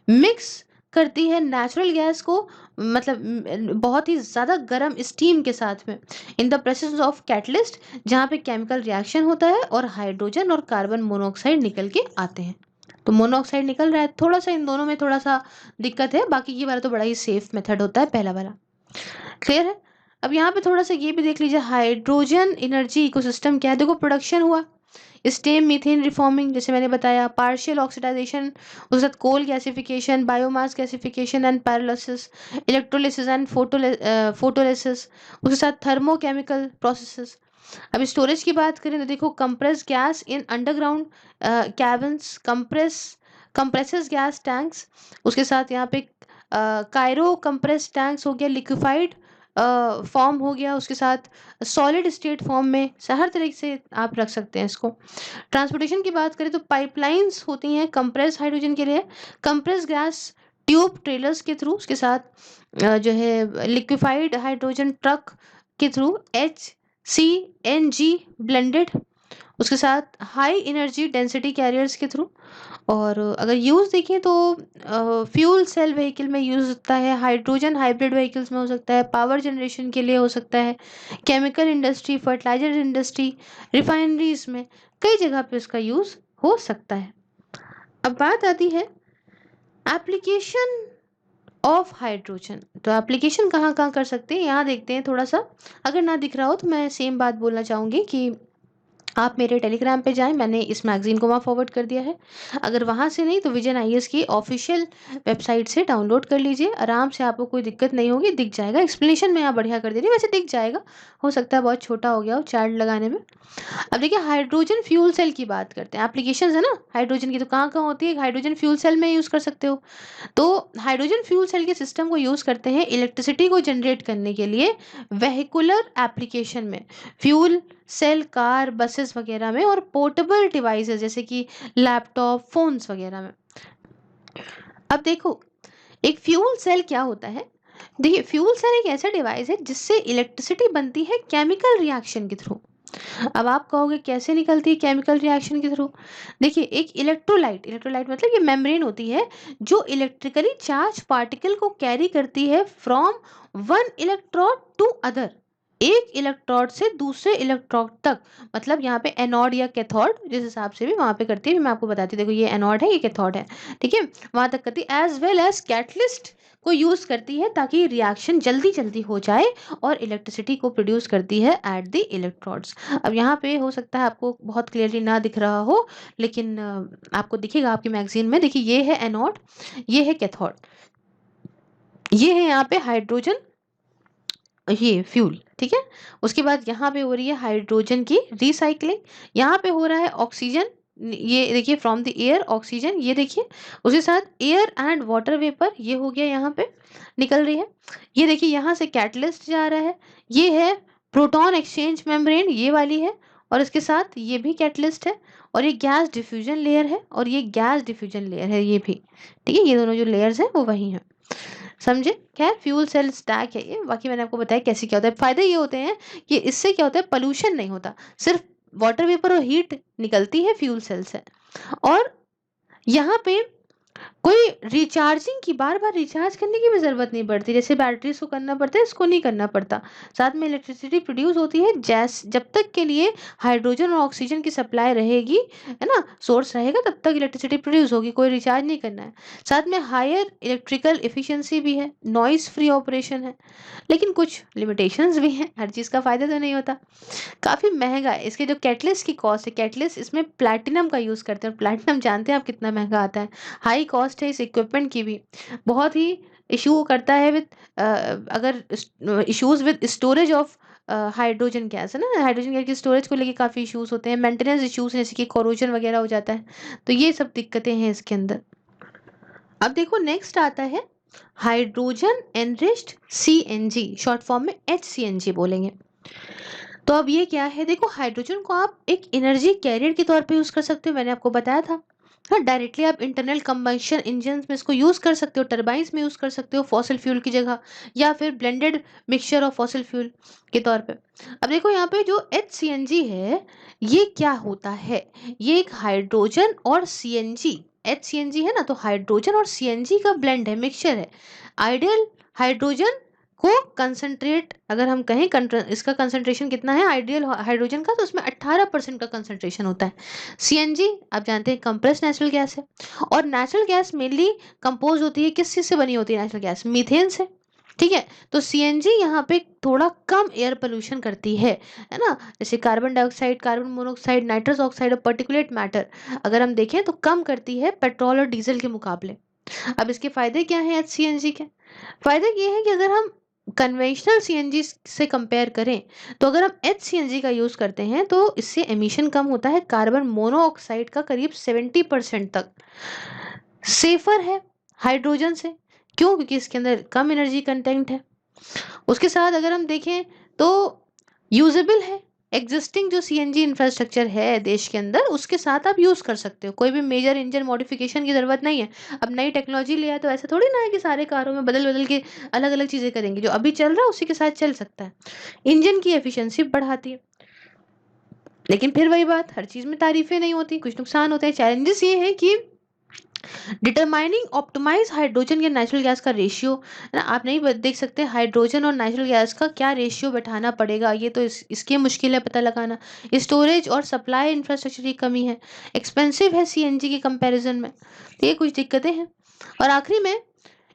मिक्स करती है नेचुरल गैस को, मतलब बहुत ही ज़्यादा गर्म स्टीम के साथ में, in the presence of catalyst, जहाँ पे केमिकल रिएक्शन होता है और हाइड्रोजन और कार्बन मोनोऑक्साइड निकल के आते हैं। तो मोनोऑक्साइड निकल रहा है, थोड़ा सा इन दोनों में थोड़ा सा दिक्कत है, बाकी ये वाला तो बड़ा ही सेफ मेथड होता है पहला वाला। क्लियर है? अब यहाँ पे थोड़ा सा ये भी देख लीजिए, हाइड्रोजन एनर्जी इकोसिस्टम क्या है। देखो प्रोडक्शन हुआ, स्टेम मीथेन रिफॉर्मिंग जैसे मैंने बताया, पार्शियल ऑक्सीडाइजेशन, उसके साथ coal gasification, biomass gasification and pyrolysis, electrolysis and photolysis, उसके साथ थर्मोकेमिकल प्रोसेसेस। अब स्टोरेज की बात करें तो देखो, compress gas in underground cabins, compresses gas tanks, उसके साथ यहाँ पे कायरो कंप्रेस टैंक्स हो गया, लिक्विफाइड फॉर्म हो गया, उसके साथ सॉलिड स्टेट फॉर्म में, हर तरीके से आप रख सकते हैं इसको। ट्रांसपोर्टेशन की बात करें तो पाइपलाइंस होती हैं कंप्रेस हाइड्रोजन के लिए, कंप्रेस गैस ट्यूब ट्रेलर्स के थ्रू, उसके साथ जो है लिक्विफाइड हाइड्रोजन ट्रक के थ्रू, HCNG ब्लेंडेड, उसके साथ हाई एनर्जी डेंसिटी कैरियर्स के थ्रू। और अगर यूज़ देखें तो फ्यूल सेल व्हीकल में यूज़ होता है, हाइड्रोजन हाइब्रिड व्हीकल्स में हो सकता है, पावर जनरेशन के लिए हो सकता है, chemical industry, fertiliser industry, refineries में, कई जगह पे इसका यूज़ हो सकता है। अब बात आती है एप्लीकेशन ऑफ हाइड्रोजन। तो एप्लीकेशन कहाँ कहाँ कर सकते हैं यहाँ देखते हैं थोड़ा सा। अगर ना दिख रहा हो तो मैं सेम बात बोलना चाहूँगी कि आप मेरे टेलीग्राम पे जाएं, मैंने इस मैगजीन को वहाँ फॉरवर्ड कर दिया है। अगर वहाँ से नहीं तो विजन आईएएस की ऑफिशियल वेबसाइट से डाउनलोड कर लीजिए, आराम से, आपको कोई दिक्कत नहीं होगी, दिख जाएगा। एक्सप्लेनेशन मैं यहाँ बढ़िया कर दे रही हूँ, वैसे दिख जाएगा, हो सकता है बहुत छोटा हो गया हो चार्ट लगाने में। अब देखिए हाइड्रोजन फ्यूल सेल की बात करते हैं, एप्लीकेशंस है ना हाइड्रोजन की, तो कहाँ कहाँ होती है, हाइड्रोजन फ्यूल सेल में यूज़ कर सकते हो। तो हाइड्रोजन फ्यूल सेल के सिस्टम को यूज़ करते हैं इलेक्ट्रिसिटी को जनरेट करने के लिए वेहिकुलर एप्लीकेशन में, फ्यूल सेल कार, बसेस वगैरह में, और पोर्टेबल डिवाइसेस जैसे कि लैपटॉप, फोन्स वगैरह में। अब देखो एक फ्यूल सेल क्या होता है? देखिए, फ्यूल सेल एक ऐसा डिवाइस है जिससे इलेक्ट्रिसिटी बनती है केमिकल रिएक्शन के थ्रू। अब आप कहोगे कैसे निकलती है केमिकल रिएक्शन के थ्रू? देखिए, एक इलेक्ट्रोलाइट, इलेक्ट्रोलाइट मतलब ये मेम्ब्रेन होती है जो इलेक्ट्रिकली चार्ज पार्टिकल को कैरी करती है from one electrode to other, एक इलेक्ट्रोड से दूसरे इलेक्ट्रोड तक। मतलब यहाँ पे एनोड या कैथोड जिस हिसाब से भी वहां पे करती है, मैं आपको बताती हूँ। देखो, ये एनोड है, ये कैथोड है, ठीक है, वहां तक करती है। एज वेल एज कैटलिस्ट को यूज करती है ताकि रिएक्शन जल्दी जल्दी हो जाए, और इलेक्ट्रिसिटी को प्रोड्यूस करती है एट द इलेक्ट्रोड्स। अब यहाँ पे हो सकता है आपको बहुत क्लियरली ना दिख रहा हो, लेकिन आपको दिखेगा आपकी मैगजीन में। देखिए, ये है एनोड, ये है कैथोड, ये है यहाँ पे हाइड्रोजन, ये फ्यूल, ठीक है। उसके बाद यहाँ पे हो रही है हाइड्रोजन की रिसाइकलिंग, यहाँ पे हो रहा है ऑक्सीजन, ये देखिए फ्रॉम द एयर ऑक्सीजन, ये देखिए। उसके साथ एयर एंड वाटर वेपर, ये हो गया यहाँ पे निकल रही है। ये देखिए यहाँ से कैटलिस्ट जा रहा है, ये है प्रोटॉन एक्सचेंज मेम्ब्रेन, ये वाली है, और इसके साथ ये भी कैटलिस्ट है, और ये गैस डिफ्यूजन लेयर है, और ये गैस डिफ्यूजन लेयर है, ये भी, ठीक है। ये दोनों जो लेयर्स हैं वो वही हैं, समझे। खैर, फ्यूल सेल स्टैक है ये। बाकी मैंने आपको बताया कैसे क्या होता है। फायदे ये होते हैं कि इससे क्या होता है, पोल्यूशन नहीं होता, सिर्फ वाटर वेपर और हीट निकलती है फ्यूल सेल से। और यहाँ पे कोई रिचार्जिंग की, बार बार रिचार्ज करने की भी जरूरत नहीं पड़ती, जैसे बैटरीज को करना पड़ता है, इसको नहीं करना पड़ता। साथ में इलेक्ट्रिसिटी प्रोड्यूस होती है जैस जब तक के लिए हाइड्रोजन और ऑक्सीजन की सप्लाई रहेगी, है ना, सोर्स रहेगा, तब तक इलेक्ट्रिसिटी प्रोड्यूस होगी, कोई रिचार्ज नहीं करना है। साथ में हायर इलेक्ट्रिकल एफिशिएंसी भी है, नॉइज फ्री ऑपरेशन है, लेकिन कुछ लिमिटेशंस भी हैं, हर चीज़ का फायदा तो नहीं होता। काफ़ी महंगा है। इसके जो कैटलिस्ट की कॉस्ट है, कैटलिस्ट इसमें प्लैटिनम का यूज़ करते हैं, और प्लैटिनम जानते हैं आप कितना महंगा आता है। हाई कॉस्ट है इस इक्विपमेंट की भी, बहुत ही इशू करता है विद, अगर issues with storage of hydrogen gas, है ना, हाइड्रोजन गैस की स्टोरेज को लेके काफ़ी इश्यूज होते हैं, मेंटेनेंस इश्यूज जैसे कि कोरोजन वगैरह हो जाता है, तो ये सब दिक्कतें हैं इसके अंदर। अब देखो, नेक्स्ट आता है hydrogen enriched CNG, short form में HCNG बोलेंगे। तो अब ये क्या है? देखो, हाइड्रोजन को आप एक एनर्जी कैरियर के तौर पे यूज कर सकते हो, मैंने आपको बताया था। हाँ, डायरेक्टली आप इंटरनल कंबंशन इंजन में इसको यूज कर सकते हो, टरबाइंस में यूज कर सकते हो फॉसिल फ्यूल की जगह, या फिर blended mixture of fossil fuel के तौर पे। अब देखो, यहाँ पे जो HCNG है, ये क्या होता है? ये एक हाइड्रोजन और CNG, HCNG है ना, तो हाइड्रोजन और CNG का ब्लेंड है, मिक्सचर है। आइडियल हाइड्रोजन को कंसंट्रेट, अगर हम कहें इसका कंसंट्रेशन कितना है आइडियल हाइड्रोजन का, तो उसमें 18% का कंसंट्रेशन होता है। CNG आप जानते हैं कंप्रेस्ड नेचुरल गैस है, और नेचुरल गैस मेनली कंपोज होती है, किस चीज़ से बनी होती है नेचुरल गैस? मीथेन से, ठीक है। तो CNG यहाँ पे थोड़ा कम एयर पोल्यूशन करती है ना, जैसे carbon dioxide, carbon monoxide, nitrous oxide और पर्टिकुलेट मैटर, अगर हम देखें तो कम करती है पेट्रोल और डीजल के मुकाबले। अब इसके फायदे क्या हैं HCNG के? फायदे ये है कि अगर हम कन्वेंशनल CNG से कंपेयर करें, तो अगर हम HCNG का यूज़ करते हैं तो इससे एमिशन कम होता है कार्बन मोनोऑक्साइड का करीब 70% तक। सेफर है हाइड्रोजन से, क्यों? क्योंकि इसके अंदर कम एनर्जी कंटेंट है। उसके साथ अगर हम देखें तो यूजेबल है, एग्जिस्टिंग जो CNG इंफ्रास्ट्रक्चर है देश के अंदर, उसके साथ आप यूज़ कर सकते हो, कोई भी मेजर इंजन मॉडिफिकेशन की ज़रूरत नहीं है। अब नई टेक्नोलॉजी लिया है तो ऐसा थोड़ी ना है कि सारे कारों में बदल बदल के अलग अलग चीज़ें करेंगे, जो अभी चल रहा है उसी के साथ चल सकता है। इंजन की एफिशिएंसी बढ़ाती है, लेकिन फिर वही बात, हर चीज़ में तारीफें नहीं होती, कुछ नुकसान होते हैं। चैलेंजेस ये है कि डिटरमाइनिंग ऑप्टिमाइज हाइड्रोजन या नेचुरल गैस का रेशियो, ना आप नहीं देख सकते हाइड्रोजन और नेचुरल गैस का क्या रेशियो बैठाना पड़ेगा, ये तो इसके मुश्किल है पता लगाना। स्टोरेज और सप्लाई इंफ्रास्ट्रक्चर की कमी है, एक्सपेंसिव है CNG के कंपैरिजन में, तो ये कुछ दिक्कतें हैं। और आखिरी में,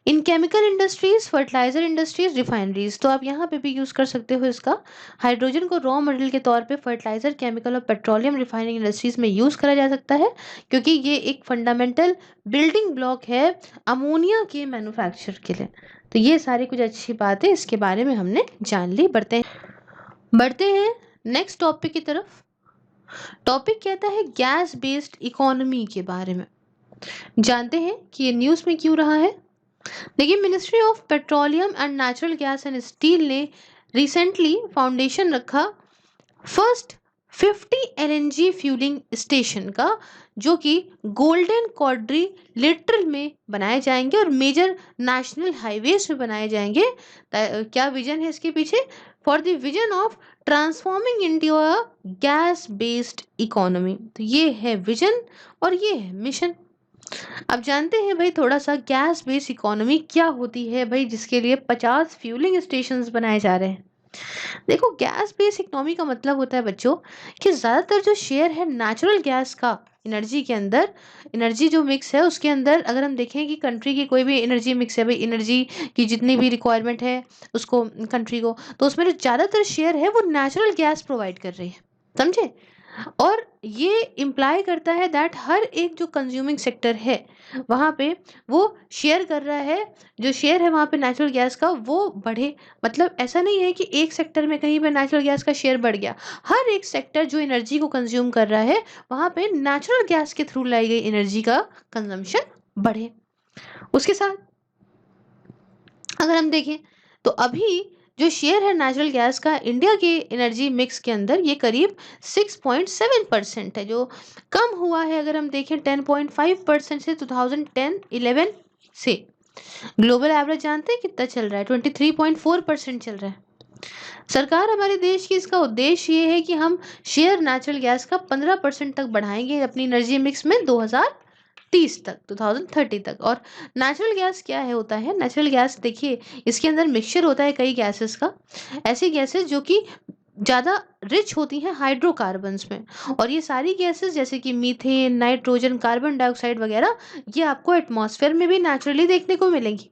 इन chemical industries, fertiliser industries, refineries, तो आप यहाँ पे भी यूज़ कर सकते हो इसका। हाइड्रोजन को रॉ मटेरियल के तौर पे फर्टिलाइजर, केमिकल और पेट्रोलियम रिफाइनिंग इंडस्ट्रीज में यूज़ करा जा सकता है, क्योंकि ये एक फंडामेंटल बिल्डिंग ब्लॉक है अमोनिया के मैन्युफैक्चर के लिए। तो ये सारी कुछ अच्छी बातें इसके बारे में हमने जान ली। बढ़ते हैं नेक्स्ट टॉपिक की तरफ। टॉपिक कहता है गैस बेस्ड इकोनॉमी के बारे में। जानते हैं कि ये न्यूज़ में क्यों रहा है। देखिए, ministry of petroleum and natural gas and steel ने रिसेंटली फाउंडेशन रखा फर्स्ट 50 LNG फ्यूलिंग स्टेशन का, जो कि गोल्डन क्वाड्रिलेटरल में बनाए जाएंगे और मेजर नेशनल हाईवेज में बनाए जाएंगे। क्या विजन है इसके पीछे? For the vision of transforming India a gas based economy. तो ये है विजन और ये है मिशन। अब जानते हैं भाई थोड़ा सा गैस बेस्ड इकोनॉमी क्या होती है भाई, जिसके लिए 50 फ्यूलिंग स्टेशंस बनाए जा रहे हैं। देखो, गैस बेस्ड इकोनॉमी का मतलब होता है बच्चों कि ज़्यादातर जो शेयर है नेचुरल गैस का एनर्जी के अंदर, एनर्जी जो मिक्स है उसके अंदर, अगर हम देखें कि कंट्री की कोई भी एनर्जी मिक्स है भाई, एनर्जी की जितनी भी रिक्वायरमेंट है उसको कंट्री को, तो उसमें जो ज़्यादातर शेयर है वो नेचुरल गैस प्रोवाइड कर रही है। समझे? और ये इम्प्लाई करता है दैट हर एक जो कंज्यूमिंग सेक्टर है वहाँ पे वो शेयर कर रहा है, जो शेयर है वहाँ पे नेचुरल गैस का वो बढ़े। मतलब ऐसा नहीं है कि एक सेक्टर में कहीं पे नेचुरल गैस का शेयर बढ़ गया, हर एक सेक्टर जो एनर्जी को कंज्यूम कर रहा है वहाँ पे नेचुरल गैस के थ्रू लाई गई एनर्जी का कंजम्पशन बढ़े। उसके साथ अगर हम देखें तो अभी जो शेयर है नेचुरल गैस का इंडिया के एनर्जी मिक्स के अंदर, ये करीब 6.7% है, जो कम हुआ है अगर हम देखें 10.5% से 2010-11 से। ग्लोबल एवरेज जानते हैं कितना चल रहा है? 23.4% चल रहा है। सरकार हमारे देश की, इसका उद्देश्य ये है कि हम शेयर नेचुरल गैस का 15% तक बढ़ाएंगे अपनी एनर्जी मिक्स में 2030 तक, 2030 तक। और नेचुरल गैस क्या है होता है? नेचुरल गैस देखिए, इसके अंदर मिक्सचर होता है कई गैसेस का, ऐसी गैसेस जो कि ज़्यादा रिच होती हैं हाइड्रोकार्बन्स में, और ये सारी गैसेस जैसे कि मीथेन, नाइट्रोजन, कार्बन डाइऑक्साइड वगैरह, ये आपको एटमॉस्फेयर में भी नेचुरली देखने को मिलेंगी।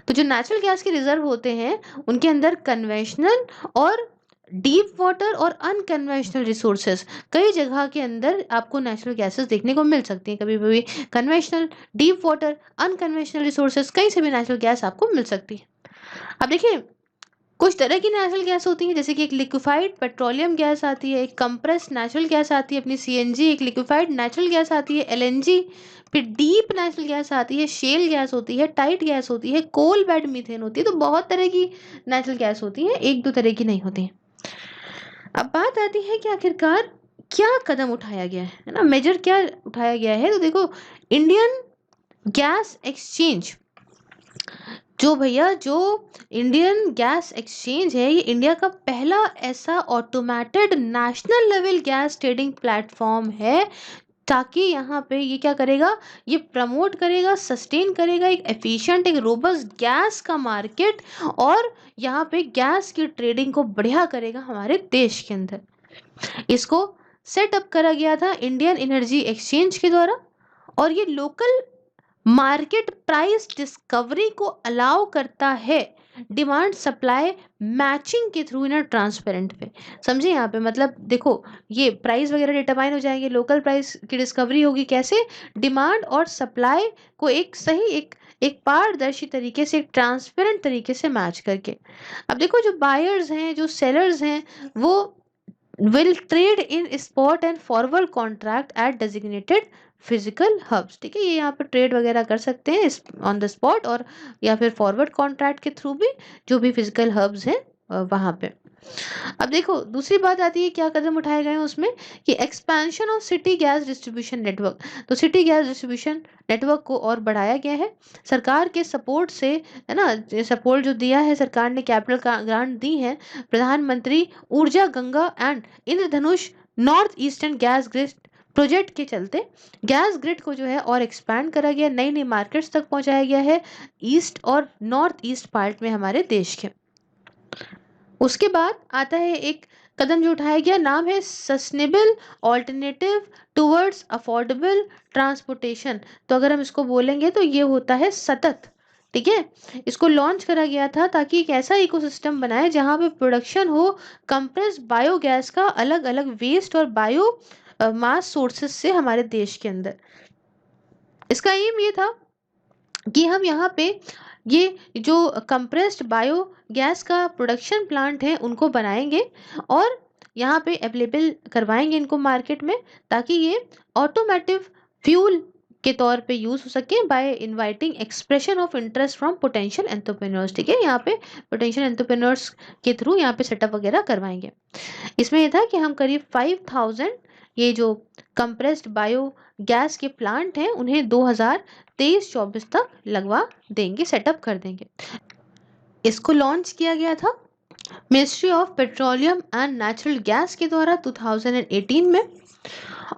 तो जो नेचुरल गैस के रिजर्व होते हैं उनके अंदर कन्वेंशनल और डीप वाटर और अनकन्वेंशनल रिसोर्सेज, कई जगह के अंदर आपको नेचुरल गैसेस देखने को मिल सकती हैं। कभी कभी conventional, deep water, unconventional resources, कहीं से भी नेचुरल गैस आपको मिल सकती है। अब देखिए, कुछ तरह की नेचुरल गैस होती है, जैसे कि एक लिक्विफाइड पेट्रोलियम गैस आती है, एक कंप्रेस नेचुरल गैस आती है अपनी सीएनजी, एक लिक्विफाइड नेचुरल गैस आती है एलएनजी, फिर डीप नेचुरल गैस आती है, शेल गैस होती है, टाइट गैस होती है, कोल बेड मीथेन होती है। तो बहुत तरह की नेचुरल गैस होती है, एक दो तरह की नहीं होती है। अब बात आती है कि आखिरकार क्या कदम उठाया गया है ना, मेजर क्या उठाया गया है। तो देखो, इंडियन गैस एक्सचेंज, जो भैया जो इंडियन गैस एक्सचेंज है, ये इंडिया का पहला ऐसा automated national level gas trading platform है, ताकि यहाँ पे ये क्या करेगा, ये प्रमोट करेगा, सस्टेन करेगा एक एफिशिएंट, एक रोबस्ट गैस का मार्केट, और यहाँ पे गैस की ट्रेडिंग को बढ़िया करेगा हमारे देश के अंदर। इसको सेटअप करा गया था इंडियन एनर्जी एक्सचेंज के द्वारा, और ये लोकल मार्केट प्राइस डिस्कवरी को अलाउ करता है, डिमांड सप्लाई मैचिंग के थ्रू इन ट्रांसपेरेंट पे। समझे यहाँ पे? मतलब देखो, ये प्राइस वगैरह डिटरमाइन हो जाएंगे, लोकल प्राइस की डिस्कवरी होगी कैसे? डिमांड और सप्लाई को एक सही, एक पारदर्शी तरीके से, एक ट्रांसपेरेंट तरीके से मैच करके। अब देखो, जो बायर्स हैं, जो सेलर्स हैं, वो will trade in spot and forward contract at designated physical hubs. ठीक है, ये यहाँ पर ट्रेड वगैरह कर सकते हैं ऑन द स्पॉट, और या फिर फॉरवर्ड कॉन्ट्रैक्ट के थ्रू भी, जो भी फिजिकल हब्स हैं वहाँ पे। अब देखो, दूसरी बात आती है क्या कदम उठाए गए हैं उसमें, कि expansion of city gas distribution network. तो सिटी गैस डिस्ट्रीब्यूशन नेटवर्क को और बढ़ाया गया है सरकार के सपोर्ट से, है ना। सपोर्ट जो दिया है सरकार ने, कैपिटल ग्रांट दी है प्रधानमंत्री ऊर्जा Ganga and Indradhanush north eastern gas grid project के चलते गैस ग्रिड को जो है और एक्सपैंड करा गया, नई नई मार्केट्स तक पहुंचाया गया है ईस्ट और नॉर्थ ईस्ट पार्ट में हमारे देश के। उसके बाद आता है एक कदम जो उठाया गया, नाम है sustainable alternative towards affordable transportation. तो अगर हम इसको बोलेंगे तो ये होता है सतत। ठीक है, इसको लॉन्च करा गया था ताकि एक ऐसा इकोसिस्टम बनाए जहां पे प्रोडक्शन हो कंप्रेस बायोगैस का अलग अलग वेस्ट और बायो मास सोर्सेस से हमारे देश के अंदर। इसका एम ये था कि हम यहाँ पे ये जो कंप्रेस्ड बायो गैस का प्रोडक्शन प्लांट है उनको बनाएंगे और यहाँ पे अवेलेबल करवाएंगे इनको मार्केट में, ताकि ये ऑटोमेटिव फ्यूल के तौर पे यूज हो सके by inviting expression of interest from potential entrepreneurs. ठीक है, यहाँ पे पोटेंशियल एंटरप्रेन्योर्स के थ्रू यहाँ पे सेटअप वगैरह करवाएंगे। इसमें ये था कि हम करीब 5000 ये जो कंप्रेस्ड बायो गैस के प्लांट हैं उन्हें 2023-24 तक लगवा देंगे, सेटअप कर देंगे। इसको लॉन्च किया गया था ministry of petroleum and natural gas के द्वारा 2018 में,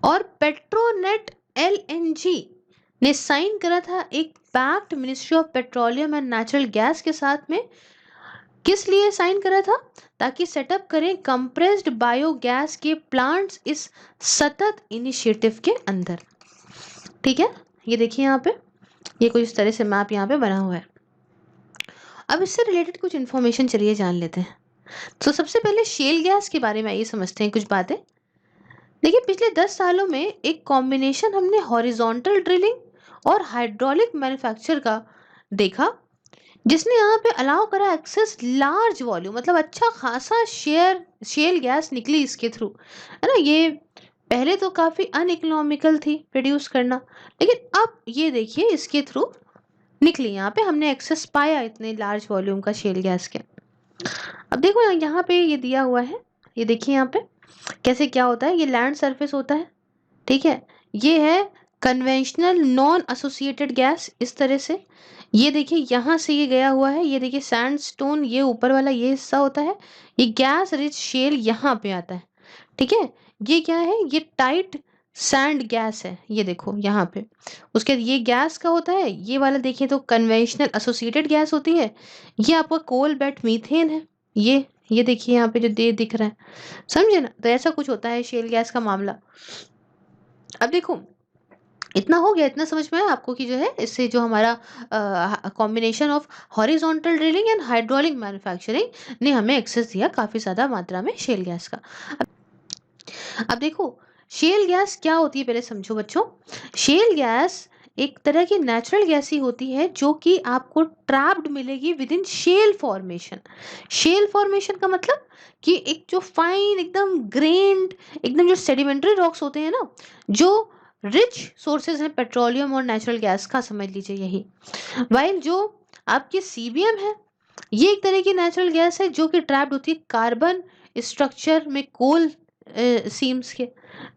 और पेट्रोनेट एलएनजी ने साइन करा था एक pact ministry of petroleum and natural gas के साथ में। किस लिए साइन करा था? ताकि सेटअप करें कंप्रेस्ड बायोगैस के प्लांट्स इस सतत इनिशिएटिव के अंदर। ठीक है, ये देखिए यहाँ पे ये कुछ इस तरह से मैप यहाँ पे बना हुआ है। अब इससे रिलेटेड कुछ इन्फॉर्मेशन चलिए जान लेते हैं। तो सबसे पहले शेल गैस के बारे में ये समझते हैं कुछ बातें। देखिए, पिछले 10 सालों में एक कॉम्बिनेशन हमने हॉरिजॉन्टल ड्रिलिंग और हाइड्रोलिक मैन्युफैक्चर का देखा, जिसने यहाँ पे अलाउ करा एक्सेस लार्ज वॉल्यूम, मतलब अच्छा खासा शेल गैस निकली इसके थ्रू, है ना। ये पहले तो काफ़ी अनइकोनॉमिकल थी प्रोड्यूस करना, लेकिन अब ये देखिए इसके थ्रू निकली, यहाँ पे हमने एक्सेस पाया इतने लार्ज वॉल्यूम का शेल गैस के। अब देखो यहाँ पे ये दिया हुआ है, ये देखिए यहाँ पे कैसे क्या होता है। ये लैंड सरफेस होता है, ठीक है। ये है कन्वेंशनल नॉन एसोसिएटेड गैस, इस तरह से। ये देखिए यहाँ से ये गया हुआ है, ये देखिए सैंडस्टोन, ये ऊपर वाला ये हिस्सा होता है। ये गैस रिच शेल यहाँ पे आता है, ठीक है। ये क्या है? ये टाइट सैंड गैस है, ये देखो यहाँ पे। उसके बाद ये गैस का होता है, ये वाला देखिए तो कन्वेंशनल एसोसिएटेड गैस होती है। ये आपका कोल बेड मीथेन है, ये देखिए यहाँ पे जो दिख रहा है, समझे ना। तो ऐसा कुछ होता है शेल गैस का मामला। अब देखो इतना हो गया, इतना समझ में आया आपको कि जो है इससे जो हमारा combination of horizontal drilling and hydraulic manufacturing ने हमें एक्सेस दिया काफ़ी ज़्यादा मात्रा में शेल गैस का। अब देखो शेल गैस क्या होती है, पहले समझो बच्चों। शेल गैस एक तरह की नेचुरल गैस ही होती है जो कि आपको ट्रैप्ड मिलेगी within shale formation. Shale formation का मतलब कि एक जो फाइन एकदम ग्रेन्ड, एकदम जो सेडिमेंट्री रॉक्स होते हैं ना, जो रिच सोर्सेज हैं पेट्रोलियम और नेचुरल गैस का, समझ लीजिए यही। वाइल जो आपकी सीबीएम है, ये एक तरह की नेचुरल गैस है जो कि ट्रैप्ड होती है कार्बन स्ट्रक्चर में कोल सीम्स के।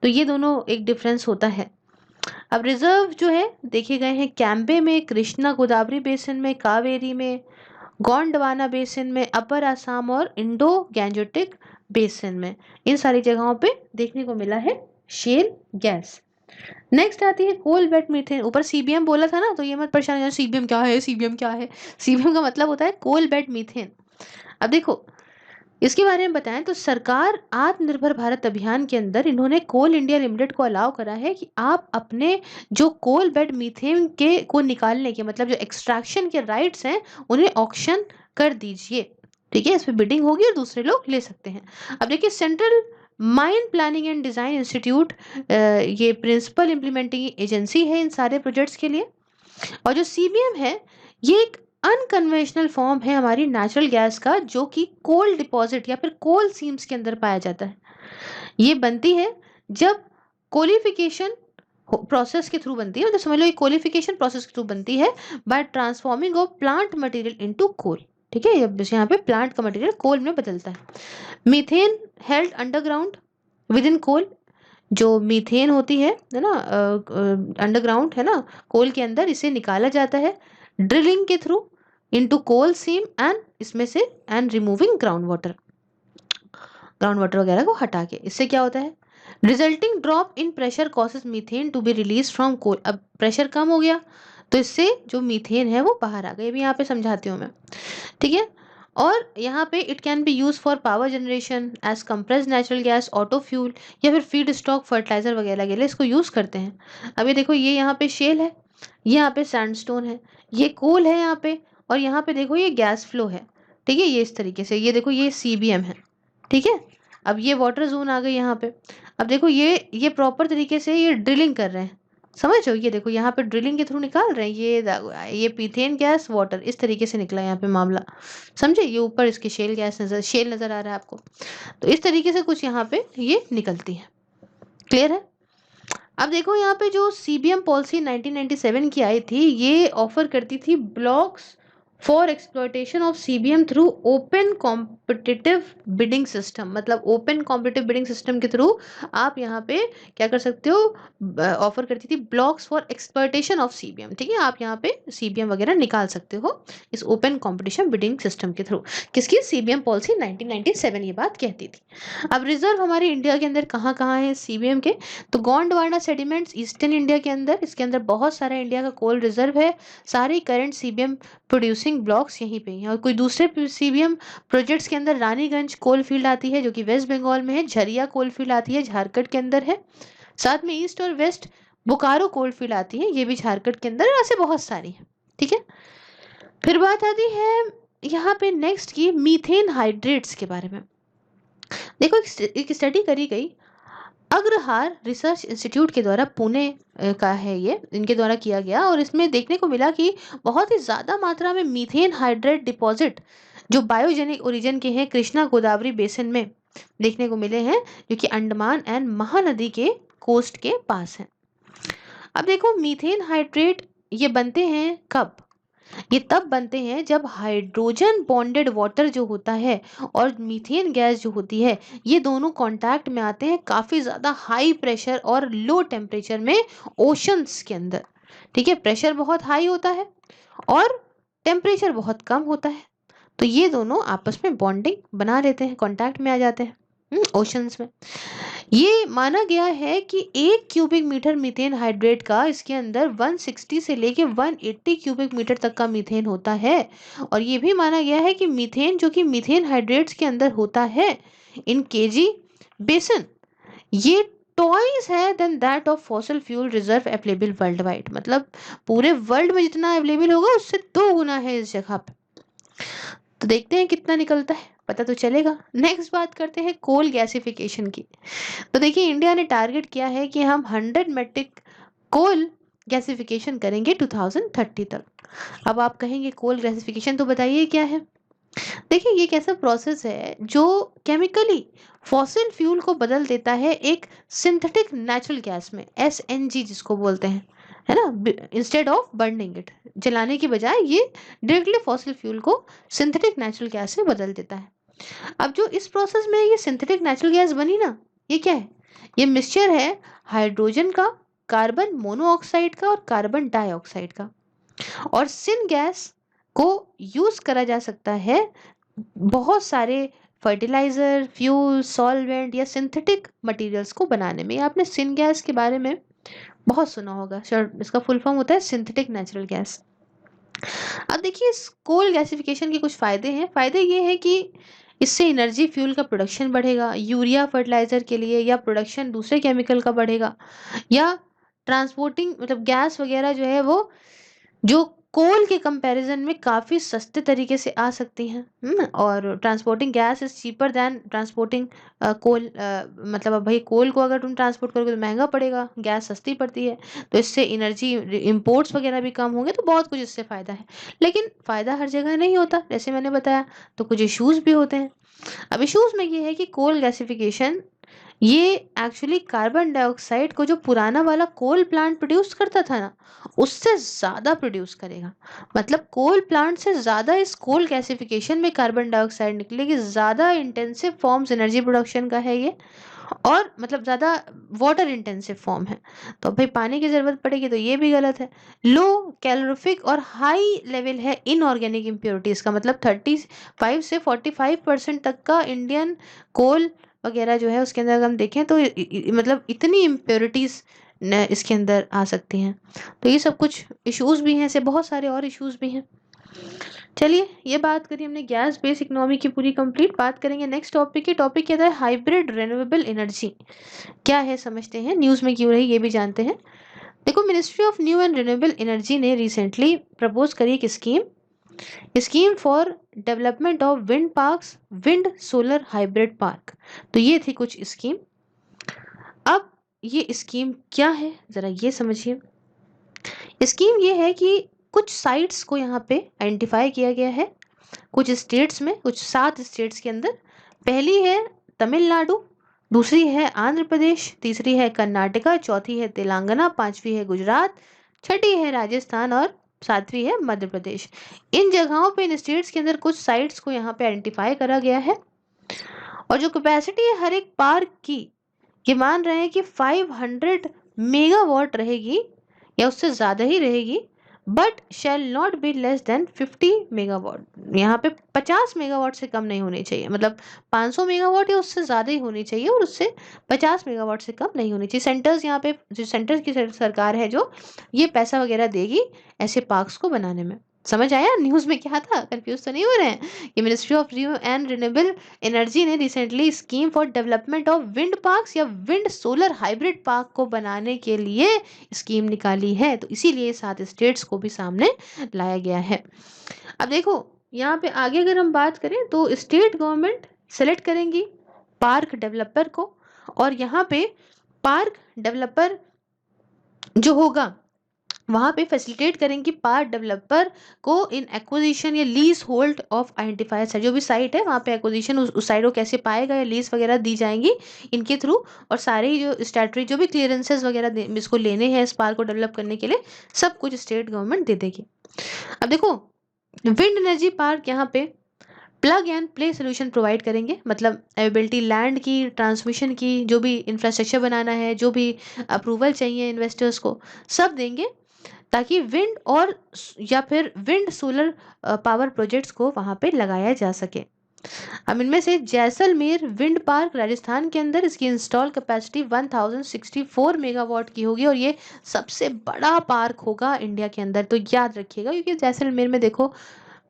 तो ये दोनों एक डिफरेंस होता है। अब रिजर्व जो है देखे गए हैं कैम्बे में, कृष्णा गोदावरी बेसिन में, कावेरी में, गोंडवाना बेसिन में, अपर असम और इंडो गैंजेटिक बेसिन में। इन सारी जगहों पे देखने को मिला है शेल गैस। नेक्स्ट आती है कोल बेड मीथेन। ऊपर सीबीएम बोला था ना, तो ये मत परेशान हो, सीबीएम क्या है, सीबीएम क्या है। सीबीएम का मतलब होता है कोल बेड मीथेन। अब देखो इसके बारे में बताएं तो सरकार आत्मनिर्भर भारत अभियान के अंदर इन्होंने कोल इंडिया लिमिटेड को अलाउ करा है कि आप अपने जो कोल बेड मीथेन के को निकालने के, मतलब जो एक्सट्रैक्शन के राइट्स हैं, उन्हें ऑक्शन कर दीजिए, ठीक है। इस पर बिडिंग होगी और दूसरे लोग ले सकते हैं। अब देखिए central mine planning and design institute ये प्रिंसिपल इम्प्लीमेंटिंग एजेंसी है इन सारे प्रोजेक्ट्स के लिए। और जो सीबीएम है ये एक अनकन्वेंशनल फॉर्म है हमारी नेचुरल गैस का, जो कि कोल डिपॉजिट या फिर कोल सीम्स के अंदर पाया जाता है। ये बनती है जब कोलिफिकेशन प्रोसेस के थ्रू बनती है, मतलब समझ लो ये कोलिफिकेशन प्रोसेस के थ्रू बनती है by transforming of plant material into coal, ठीक है। यहाँ पे प्लांट का मटेरियल कोल में बदलता है। Methane held underground within coal, जो मीथेन होती है ना अंडरग्राउंड, है ना, कोल के अंदर, इसे निकाला जाता है ड्रिलिंग के through into coal seam and इसमें से एंड रिमूविंग ग्राउंड वाटर वगैरह को हटा के। इससे क्या होता है? Resulting drop in pressure causes methane to be release from coal. अब प्रेशर कम हो गया तो इससे जो मीथेन है वो बाहर आ गया। भी यहाँ पे समझाती हूँ मैं, ठीक है। और यहाँ पे it can be use for power generation as compressed natural gas, auto fuel या फिर फीड स्टॉक फर्टिलाइजर वगैरह के लिए इसको यूज़ करते हैं। अब ये देखो ये यहाँ पे शेल है, यहाँ पे सैंडस्टोन है, ये कोल है यहाँ पे, और यहाँ पे देखो ये गैस फ्लो है, ठीक है। ये इस तरीके से, ये देखो ये सीबीएम है, ठीक है। अब ये वाटर जोन आ गई यहाँ पे। अब देखो ये प्रॉपर तरीके से ये ड्रिलिंग कर रहे हैं, समझ लो। ये देखो यहाँ पे ड्रिलिंग के थ्रू निकाल रहे हैं, ये मीथेन गैस वाटर इस तरीके से निकला यहाँ पे मामला, समझे। ये ऊपर इसकी शेल नजर आ रहा है आपको। तो इस तरीके से कुछ यहाँ पे ये निकलती है, क्लियर है। अब देखो यहाँ पे जो सीबीएम पॉलिसी 1997 की आई थी, ये ऑफर करती थी blocks for exploitation of CBM through open competitive bidding system. मतलब ओपन कॉम्पिटिटिव बिडिंग सिस्टम के थ्रू आप यहाँ पे क्या कर सकते हो, ऑफर करती थी blocks for exploitation of CBM. ठीक है, आप यहाँ पे सीबीएम वगैरह निकाल सकते हो इस ओपन कॉम्पिटिशन बिडिंग सिस्टम के थ्रू। किसकी? सीबीएम पॉलिसी 1997 ये बात कहती थी। अब रिजर्व हमारे इंडिया के अंदर कहाँ कहाँ है सीबीएम के? तो गोंडवाना सेडिमेंट्स ईस्टर्न इंडिया के अंदर, इसके अंदर बहुत सारा इंडिया का कोल रिजर्व है। सारे करंट सीबीएम प्रोड्यूसिंग ब्लॉक्स यहीं पे हैं। और कोई दूसरे सीबीएम प्रोजेक्ट्स के अंदर रानीगंज कोल फील्ड आती है जो कि वेस्ट बंगाल में है, झरिया कोल फील्ड आती है झारखंड के अंदर है, साथ में ईस्ट और वेस्ट बोकारो कोल फील्ड आती है, ये भी झारखंड के अंदर, ऐसे बहुत सारी है। ठीक है, फिर बात आती है यहाँ पे नेक्स्ट की मीथेन हाइड्रेट्स के बारे में। देखो एक स्टडी करी गई अग्रहार रिसर्च इंस्टीट्यूट के द्वारा, पुणे का है ये, इनके द्वारा किया गया, और इसमें देखने को मिला कि बहुत ही ज़्यादा मात्रा में मीथेन हाइड्रेट डिपॉजिट जो बायोजेनिक ओरिजिन के हैं कृष्णा गोदावरी बेसिन में देखने को मिले हैं, जो कि अंडमान एंड महानदी के कोस्ट के पास हैं। अब देखो मीथेन हाइड्रेट ये बनते हैं कब? ये तब बनते हैं जब हाइड्रोजन बॉन्डेड वाटर जो होता है और मीथेन गैस जो होती है, ये दोनों कांटेक्ट में आते हैं काफ़ी ज़्यादा हाई प्रेशर और लो टेम्परेचर में ओशंस के अंदर। ठीक है, प्रेशर बहुत हाई होता है और टेम्परेचर बहुत कम होता है, तो ये दोनों आपस में बॉन्डिंग बना लेते हैं, कांटेक्ट में आ जाते हैं ओशंस में। ये माना गया है कि 1 क्यूबिक मीटर मीथेन हाइड्रेट का इसके अंदर 160 से लेके 180 क्यूबिक मीटर तक का मीथेन होता है। और ये भी माना गया है कि मीथेन जो कि मीथेन हाइड्रेट्स के अंदर होता है इन केजी बेसन, ये टॉइस है then that of fossil fuel reserve available worldwide. मतलब पूरे वर्ल्ड में जितना अवेलेबल होगा उससे 2 गुना है इस जगह पे। तो देखते हैं कितना निकलता है, पता तो चलेगा। नेक्स्ट बात करते हैं कोल गैसिफिकेशन की। तो देखिए इंडिया ने टारगेट किया है कि हम 100 मेट्रिक कोल गैसिफिकेशन करेंगे 2030 तक। अब आप कहेंगे कोल गैसिफिकेशन तो बताइए क्या है? देखिए ये एक ऐसा प्रोसेस है जो केमिकली फॉसिल फ्यूल को बदल देता है एक सिंथेटिक नेचुरल गैस में, एसएनजी जिसको बोलते हैं, है ना। इंस्टेड ऑफ बर्निंग इट, जलाने की बजाय ये डायरेक्टली फॉसिल फ्यूल को सिंथेटिक नेचुरल गैस में बदल देता है। अब जो इस प्रोसेस में ये सिंथेटिक नेचुरल गैस बनी ना, ये क्या है? ये मिक्सचर है हाइड्रोजन का, कार्बन मोनोऑक्साइड का और कार्बन डाइऑक्साइड का। और सिन गैस को यूज करा जा सकता है बहुत सारे फर्टिलाइजर, फ्यूल, सॉल्वेंट या सिंथेटिक मटेरियल्स को बनाने में। आपने सिन गैस के बारे में बहुत सुना होगा, शायद इसका फुल फॉर्म होता है सिंथेटिक नेचुरल गैस। अब देखिए इस कोल गैसिफिकेशन के कुछ फायदे हैं। फायदे ये है कि इससे एनर्जी फ्यूल का प्रोडक्शन बढ़ेगा, यूरिया फर्टिलाइजर के लिए, या प्रोडक्शन दूसरे केमिकल का बढ़ेगा, या ट्रांसपोर्टिंग मतलब गैस वगैरह जो है वो जो कोल के कंपैरिजन में काफ़ी सस्ते तरीके से आ सकती हैं। और transporting gas is cheaper than transporting coal. मतलब अब भाई कोल को अगर तुम ट्रांसपोर्ट करोगे तो महंगा पड़ेगा, गैस सस्ती पड़ती है, तो इससे एनर्जी इंपोर्ट्स वगैरह भी कम होंगे, तो बहुत कुछ इससे फ़ायदा है। लेकिन फ़ायदा हर जगह नहीं होता, जैसे मैंने बताया, तो कुछ इश्यूज़ भी होते हैं। अब इश्यूज़ में ये है कि कोल गैसिफिकेशन ये एक्चुअली कार्बन डाइऑक्साइड को जो पुराना वाला कोल प्लांट प्रोड्यूस करता था ना, उससे ज़्यादा प्रोड्यूस करेगा। मतलब कोल प्लांट से ज़्यादा इस कोल गैसिफिकेशन में कार्बन डाइऑक्साइड निकलेगी, ज़्यादा इंटेंसिव फॉर्म्स एनर्जी प्रोडक्शन का है ये, और मतलब ज़्यादा वाटर इंटेंसिव फॉर्म है, तो भाई पानी की ज़रूरत पड़ेगी, तो ये भी गलत है। लो कैलोरीफिक और हाई लेवल है इनऑर्गेनिक इम्प्योरिटीज़ का, मतलब 35 से 45% तक का इंडियन कोल वगैरह जो है उसके अंदर अगर हम देखें तो मतलब इतनी इम्प्योरिटीज़ इसके अंदर आ सकती हैं। तो ये सब कुछ इश्यूज़ भी हैं, ऐसे बहुत सारे और इश्यूज़ भी हैं। चलिए ये बात करी हमने गैस बेस इकोनॉमी की पूरी कंप्लीट। बात करेंगे नेक्स्ट टॉपिक की। टॉपिक क्या था? हाइब्रिड रिन्यूएबल एनर्जी क्या है, समझते हैं, न्यूज़ में क्यों रही ये भी जानते हैं। देखो ministry of new and renewable energy ने रिसेंटली प्रपोज करी एक scheme for development of wind parks, wind solar hybrid park. तो ये थी कुछ स्कीम। अब ये स्कीम क्या है ज़रा ये समझिए। स्कीम ये है कि कुछ साइट्स को यहाँ पे आइडेंटिफाई किया गया है कुछ स्टेट्स में, कुछ 7 स्टेट्स के अंदर। पहली है तमिलनाडु, दूसरी है आंध्र प्रदेश, तीसरी है कर्नाटका, चौथी है तेलंगाना, पांचवी है गुजरात, छठी है राजस्थान और सातवीं है मध्य प्रदेश। इन जगहों पे, इन स्टेट्स के अंदर कुछ साइट्स को यहाँ पे आइडेंटिफाई करा गया है। और जो कैपेसिटी है हर एक पार्क की, ये मान रहे हैं कि 500 मेगावाट रहेगी या उससे ज़्यादा ही रहेगी, but shall not be less than 50 megawatt. यहाँ पे 50 मेगावाट से कम नहीं होनी चाहिए, मतलब 500 मेगावाट या उससे ज़्यादा ही होनी चाहिए और उससे 50 मेगावाट से कम नहीं होनी चाहिए। सेंटर्स यहाँ पे, जो सेंटर की सरकार है जो ये पैसा वगैरह देगी ऐसे पार्क्स को बनाने में। समझ आया न्यूज़ में क्या था? कंफ्यूज तो नहीं हो रहे हैं? ये ministry of renew and renewable energy ने recently scheme for development of wind parks या विंड सोलर हाइब्रिड पार्क को बनाने के लिए स्कीम निकाली है, तो इसीलिए 7 स्टेट्स को भी सामने लाया गया है। अब देखो यहाँ पे आगे अगर हम बात करें तो स्टेट गवर्नमेंट सेलेक्ट करेंगी पार्क डेवलपर को, और यहाँ पे पार्क डेवलपर जो होगा वहां पे फैसिलिटेट करेंगे पार्क डेवलपर को इन एक्विजिशन या lease hold of identifier site. जो भी साइट है वहां पे एक्विजिशन उस साइट को कैसे पाएगा या लीज वगैरह दी जाएंगी इनके थ्रू, और सारे ही जो स्टैट्यूटरी जो भी क्लियरेंसेस वगैरह इसको लेने हैं इस पार्क को डेवलप करने के लिए, सब कुछ स्टेट गवर्नमेंट दे देगी। अब देखो विंड एनर्जी पार्क यहाँ पे plug and play solution provide करेंगे, मतलब अवेलेबिलिटी लैंड की, ट्रांसमिशन की, जो भी इंफ्रास्ट्रक्चर बनाना है, जो भी अप्रूवल चाहिए इन्वेस्टर्स को, सब देंगे ताकि विंड और या फिर विंड सोलर पावर प्रोजेक्ट्स को वहां पे लगाया जा सके। अब इनमें से जैसलमेर विंड पार्क राजस्थान के अंदर, इसकी इंस्टॉल कैपेसिटी 1064 मेगावाट की होगी और ये सबसे बड़ा पार्क होगा इंडिया के अंदर, तो याद रखिएगा क्योंकि जैसलमेर में देखो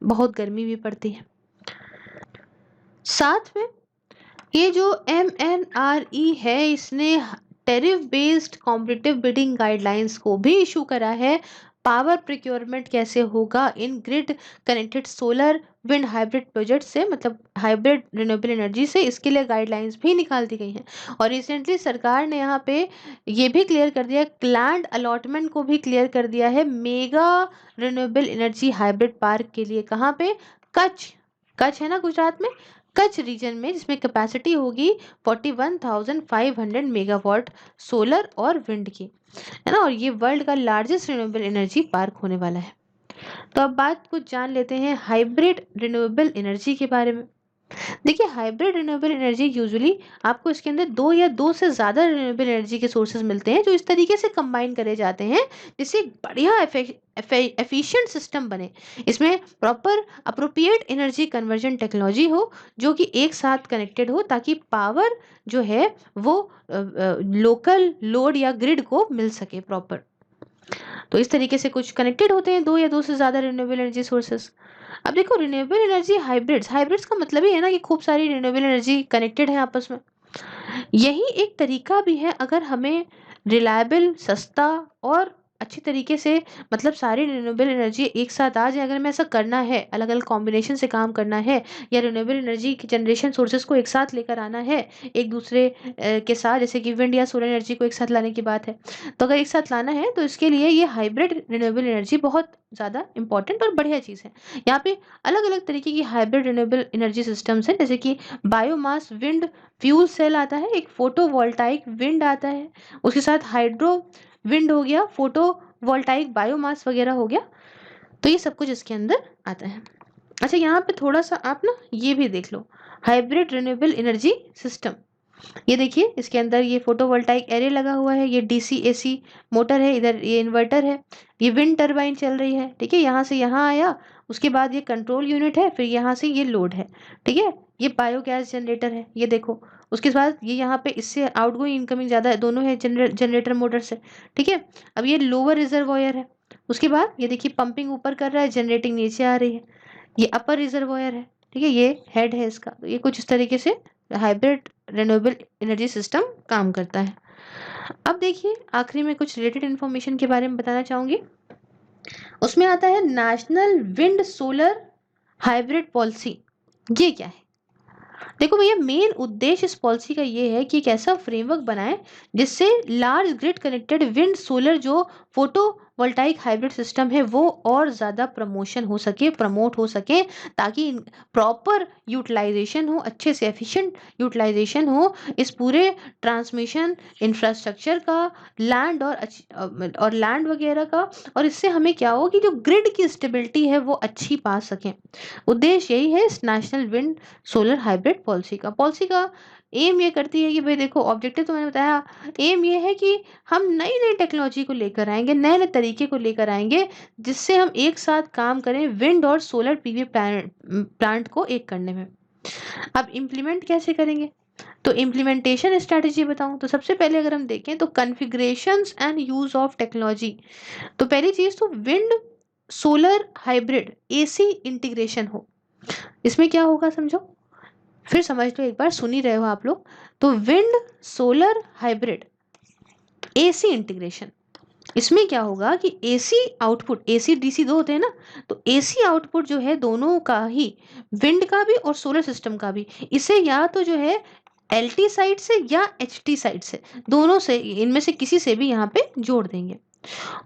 बहुत गर्मी भी पड़ती है। साथ में ये जो MNRE है इसने tariff based competitive bidding guidelines को भी इशू करा है। पावर प्रिक्योरमेंट कैसे होगा in grid connected solar wind hybrid project से, मतलब हाइब्रिड रिन्यूएबल एनर्जी से, इसके लिए गाइडलाइंस भी निकाल दी गई हैं। और रिसेंटली सरकार ने यहाँ पे ये भी क्लियर कर दिया, लैंड अलॉटमेंट को भी क्लियर कर दिया है mega renewable energy hybrid park के लिए। कहाँ पे? कच्छ, कच्छ है ना गुजरात में, कच्छ रीजन में, जिसमें कैपेसिटी होगी 41,500 मेगावाट सोलर और विंड की, है ना। और ये वर्ल्ड का लार्जेस्ट रिन्यूएबल एनर्जी पार्क होने वाला है। तो अब बात कुछ जान लेते हैं हाइब्रिड रिन्यूएबल एनर्जी के बारे में। देखिए हाइब्रिड रिन्यूएबल एनर्जी यूजुअली आपको इसके अंदर दो या दो से ज़्यादा रिन्यूएबल एनर्जी के सोर्सेज मिलते हैं जो इस तरीके से कंबाइन करे जाते हैं जिससे एक बढ़िया एफिशिएंट सिस्टम बने। इसमें proper appropriate energy conversion technology हो जो कि एक साथ कनेक्टेड हो ताकि पावर जो है वो लोकल लोड या ग्रिड को मिल सके प्रॉपर। तो इस तरीके से कुछ कनेक्टेड होते हैं दो या दो से ज़्यादा रिन्यूएबल एनर्जी सोर्सेज। अब देखो रिन्यूएबल एनर्जी हाइब्रिड्स, हाइब्रिड्स का मतलब ही है ना कि खूब सारी रिन्यूएबल एनर्जी कनेक्टेड है आपस में। यही एक तरीका भी है अगर हमें रिलायबल, सस्ता और अच्छी तरीके से, मतलब सारी रिन्यूएबल एनर्जी एक साथ आ जाए, अगर हमें ऐसा करना है, अलग अलग कॉम्बिनेशन से काम करना है या रिन्यूएबल एनर्जी की जनरेशन सोर्सेज को एक साथ लेकर आना है एक दूसरे के साथ, जैसे कि विंड या सोलर एनर्जी को एक साथ लाने की बात है, तो अगर एक साथ लाना है तो इसके लिए ये हाइब्रिड रिन्यूएबल एनर्जी बहुत ज़्यादा इंपॉर्टेंट और बढ़िया चीज़ है। यहाँ पे अलग अलग तरीके की हाइब्रिड रिन्यूएबल एनर्जी सिस्टम्स हैं, जैसे कि बायोमास विंड फ्यूल सेल आता है, एक फोटोवोल्टाइक विंड आता है, उसके साथ हाइड्रो विंड हो गया, फोटोवोल्टाइक बायोमास वगैरह हो गया, तो ये सब कुछ इसके अंदर आता है। अच्छा यहाँ पे थोड़ा सा आप ना ये भी देख लो, हाइब्रिड रिन्यूएबल एनर्जी सिस्टम, ये देखिए इसके अंदर ये फोटोवोल्टाइक एरे लगा हुआ है, ये DC AC मोटर है, इधर ये इन्वर्टर है, ये विंड टरबाइन चल रही है, ठीक है, यहाँ से यहाँ आया, उसके बाद ये कंट्रोल यूनिट है, फिर यहाँ से ये लोड है, ठीक है, ये बायोगैस जनरेटर है, ये देखो, उसके बाद ये यहाँ पे इससे आउटगोइंग इनकमिंग ज़्यादा है, दोनों है जनरेटर मोटर से, ठीक है। अब ये लोअर रिजर्वॉयर है, उसके बाद ये देखिए पंपिंग ऊपर कर रहा है, जनरेटिंग नीचे आ रही है, ये अपर रिजर्वॉयर है, ठीक है, ये हेड है इसका। तो ये कुछ इस तरीके से हाइब्रिड रिन्यूएबल एनर्जी सिस्टम काम करता है। अब देखिए आखिरी में कुछ रिलेटेड इन्फॉर्मेशन के बारे में बताना चाहूंगी, उसमें आता है national wind solar hybrid policy. ये क्या है? देखो भैया मेन उद्देश्य इस पॉलिसी का ये है कि एक ऐसा फ्रेमवर्क बनाए जिससे large grid connected wind solar जो फोटो वोल्टाइक हाइब्रिड सिस्टम है वो और ज़्यादा प्रमोट हो सके, ताकि प्रॉपर यूटिलाइजेशन हो, अच्छे से एफिशिएंट यूटिलाइजेशन हो इस पूरे ट्रांसमिशन इंफ्रास्ट्रक्चर का, और लैंड वगैरह का। और इससे हमें क्या हो कि जो ग्रिड की स्टेबिलिटी है वो अच्छी पा सकें। उद्देश्य यही है इस national wind solar hybrid policy का एम ये करती है कि भाई देखो, ऑब्जेक्टिव तो मैंने बताया, एम ये है कि हम नई नई टेक्नोलॉजी को लेकर आएंगे, नए नए तरीके को लेकर आएंगे, जिससे हम एक साथ काम करें विंड और सोलर पीवी प्लांट को एक करने में। अब इम्प्लीमेंट कैसे करेंगे, तो इम्प्लीमेंटेशन स्ट्रैटेजी बताऊं तो सबसे पहले अगर हम देखें तो configurations and use of technology. तो पहली चीज तो wind solar hybrid AC integration हो। इसमें क्या होगा समझो, फिर समझ लो, एक बार सुन ही रहे हो आप लोग। तो wind solar hybrid AC integration, इसमें क्या होगा कि एसी आउटपुट, एसी डीसी दो होते हैं ना, तो एसी आउटपुट जो है दोनों का ही, विंड का भी और सोलर सिस्टम का भी, इसे या तो जो है एलटी साइड से या एचटी साइड से, दोनों से, इनमें से किसी से भी यहाँ पे जोड़ देंगे।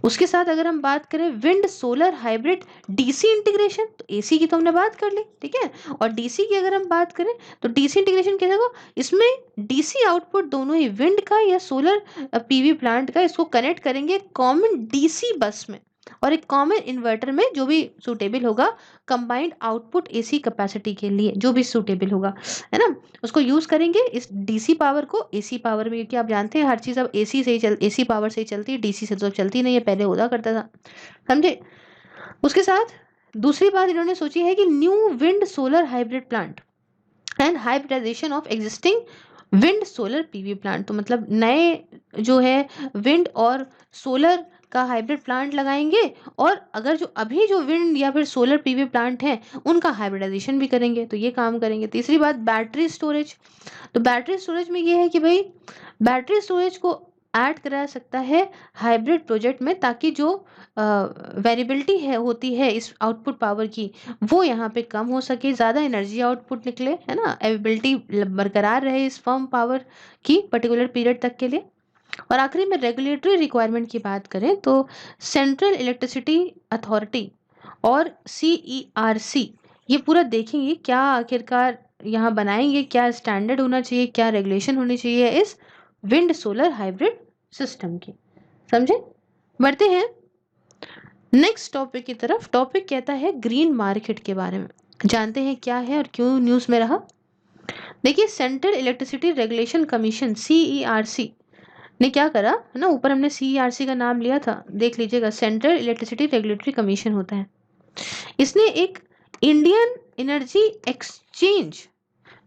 उसके साथ अगर हम बात करें wind solar hybrid DC integration, तो एसी की तो हमने बात कर ली, ठीक है, और डीसी की अगर हम बात करें तो डीसी इंटीग्रेशन कैसे होगा, इसमें डीसी आउटपुट दोनों ही विंड का या सोलर पीवी प्लांट का, इसको कनेक्ट करेंगे कॉमन डीसी बस में और एक कॉमन इन्वर्टर में, जो भी सूटेबल होगा कंबाइंड आउटपुट एसी कैपेसिटी के लिए, जो भी सूटेबल होगा, है ना, उसको यूज करेंगे इस डीसी पावर को एसी पावर में, क्योंकि आप जानते हैं हर चीज अब एसी पावर से ही चलती है, डीसी से तो चलती नहीं है, पहले होता करता था, समझे। उसके साथ दूसरी बात इन्होंने सोची है कि new wind solar hybrid plant and hybridisation of existing wind solar PV plant. तो मतलब नए जो है विंड और सोलर का हाइब्रिड प्लांट लगाएंगे, और अगर जो अभी जो विंड या फिर सोलर पीवी प्लांट हैं उनका हाइब्रिडाइजेशन भी करेंगे, तो ये काम करेंगे। तीसरी बात बैटरी स्टोरेज। तो बैटरी स्टोरेज में ये है कि भाई बैटरी स्टोरेज को ऐड करा सकता है हाइब्रिड प्रोजेक्ट में, ताकि जो वेरिएबिलिटी है होती है इस आउटपुट पावर की, वो यहाँ पे कम हो सके, ज़्यादा एनर्जी आउटपुट निकले, है ना, अवेलेबिलिटी बरकरार रहे इस फर्म पावर की पर्टिकुलर पीरियड तक के लिए। और आखिरी में रेगुलेटरी रिक्वायरमेंट की बात करें तो सेंट्रल इलेक्ट्रिसिटी अथॉरिटी और CERC ये पूरा देखेंगे क्या आखिरकार यहाँ बनाएंगे, क्या स्टैंडर्ड होना चाहिए, क्या रेगुलेशन होनी चाहिए इस विंड सोलर हाइब्रिड सिस्टम की, समझे। बढ़ते हैं नेक्स्ट टॉपिक की तरफ। टॉपिक कहता है ग्रीन मार्केट के बारे में, जानते हैं क्या है और क्यों न्यूज़ में रहा। देखिए central electricity regulation commission CERC ने क्या करा है ना, ऊपर हमने CERC का नाम लिया था, देख लीजिएगा, सेंट्रल इलेक्ट्रिसिटी रेगुलेटरी कमीशन होता है। इसने एक इंडियन एनर्जी एक्सचेंज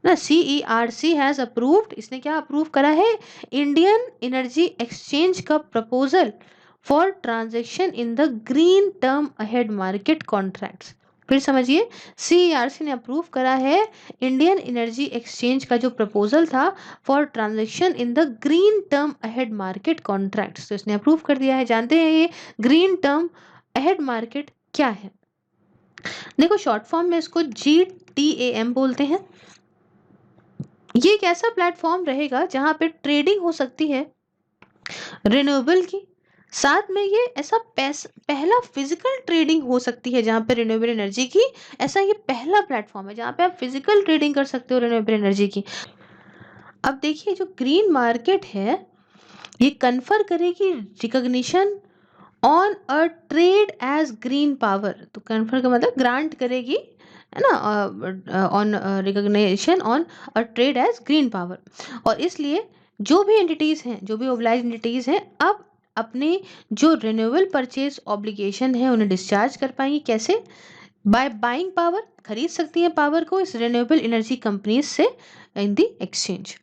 ना, CERC हैज अप्रूव्ड, इसने क्या अप्रूव करा है, इंडियन एनर्जी एक्सचेंज का proposal for transaction in the green term ahead market contracts. फिर समझिए, CERC ने अप्रूव करा है इंडियन एनर्जी एक्सचेंज का जो प्रपोजल था for transaction in the green term ahead market contracts, तो इसने अप्रूव कर दिया है। जानते हैं ये ग्रीन टर्म अहेड मार्केट क्या है। देखो शॉर्ट फॉर्म में इसको GTAM बोलते हैं। ये एक ऐसा प्लेटफॉर्म रहेगा जहां पे ट्रेडिंग हो सकती है रिन्यूएबल की, साथ में ये ऐसा पहला फिजिकल ट्रेडिंग हो सकती है जहां पे रिन्यूएबल एनर्जी की, ऐसा ये पहला प्लेटफॉर्म है जहां पे आप फिजिकल ट्रेडिंग कर सकते हो रिन्यूएबल एनर्जी की। अब देखिए जो ग्रीन मार्केट है ये कन्फर करेगी recognition on a trade as green power. तो कन्फर का मतलब ग्रांट करेगी, है ना, on recognition on a trade as green power. और इसलिए जो भी एंटिटीज हैं, जो भी ओबलाइज एंटिटीज हैं, अब अपने जो रिन्यूएबल परचेज ऑब्लिगेशन है उन्हें डिस्चार्ज कर पाएंगी। कैसे, बाय बाइंग पावर, खरीद सकती हैं पावर को इस रिन्यूएबल एनर्जी कंपनीज से इन द एक्सचेंज।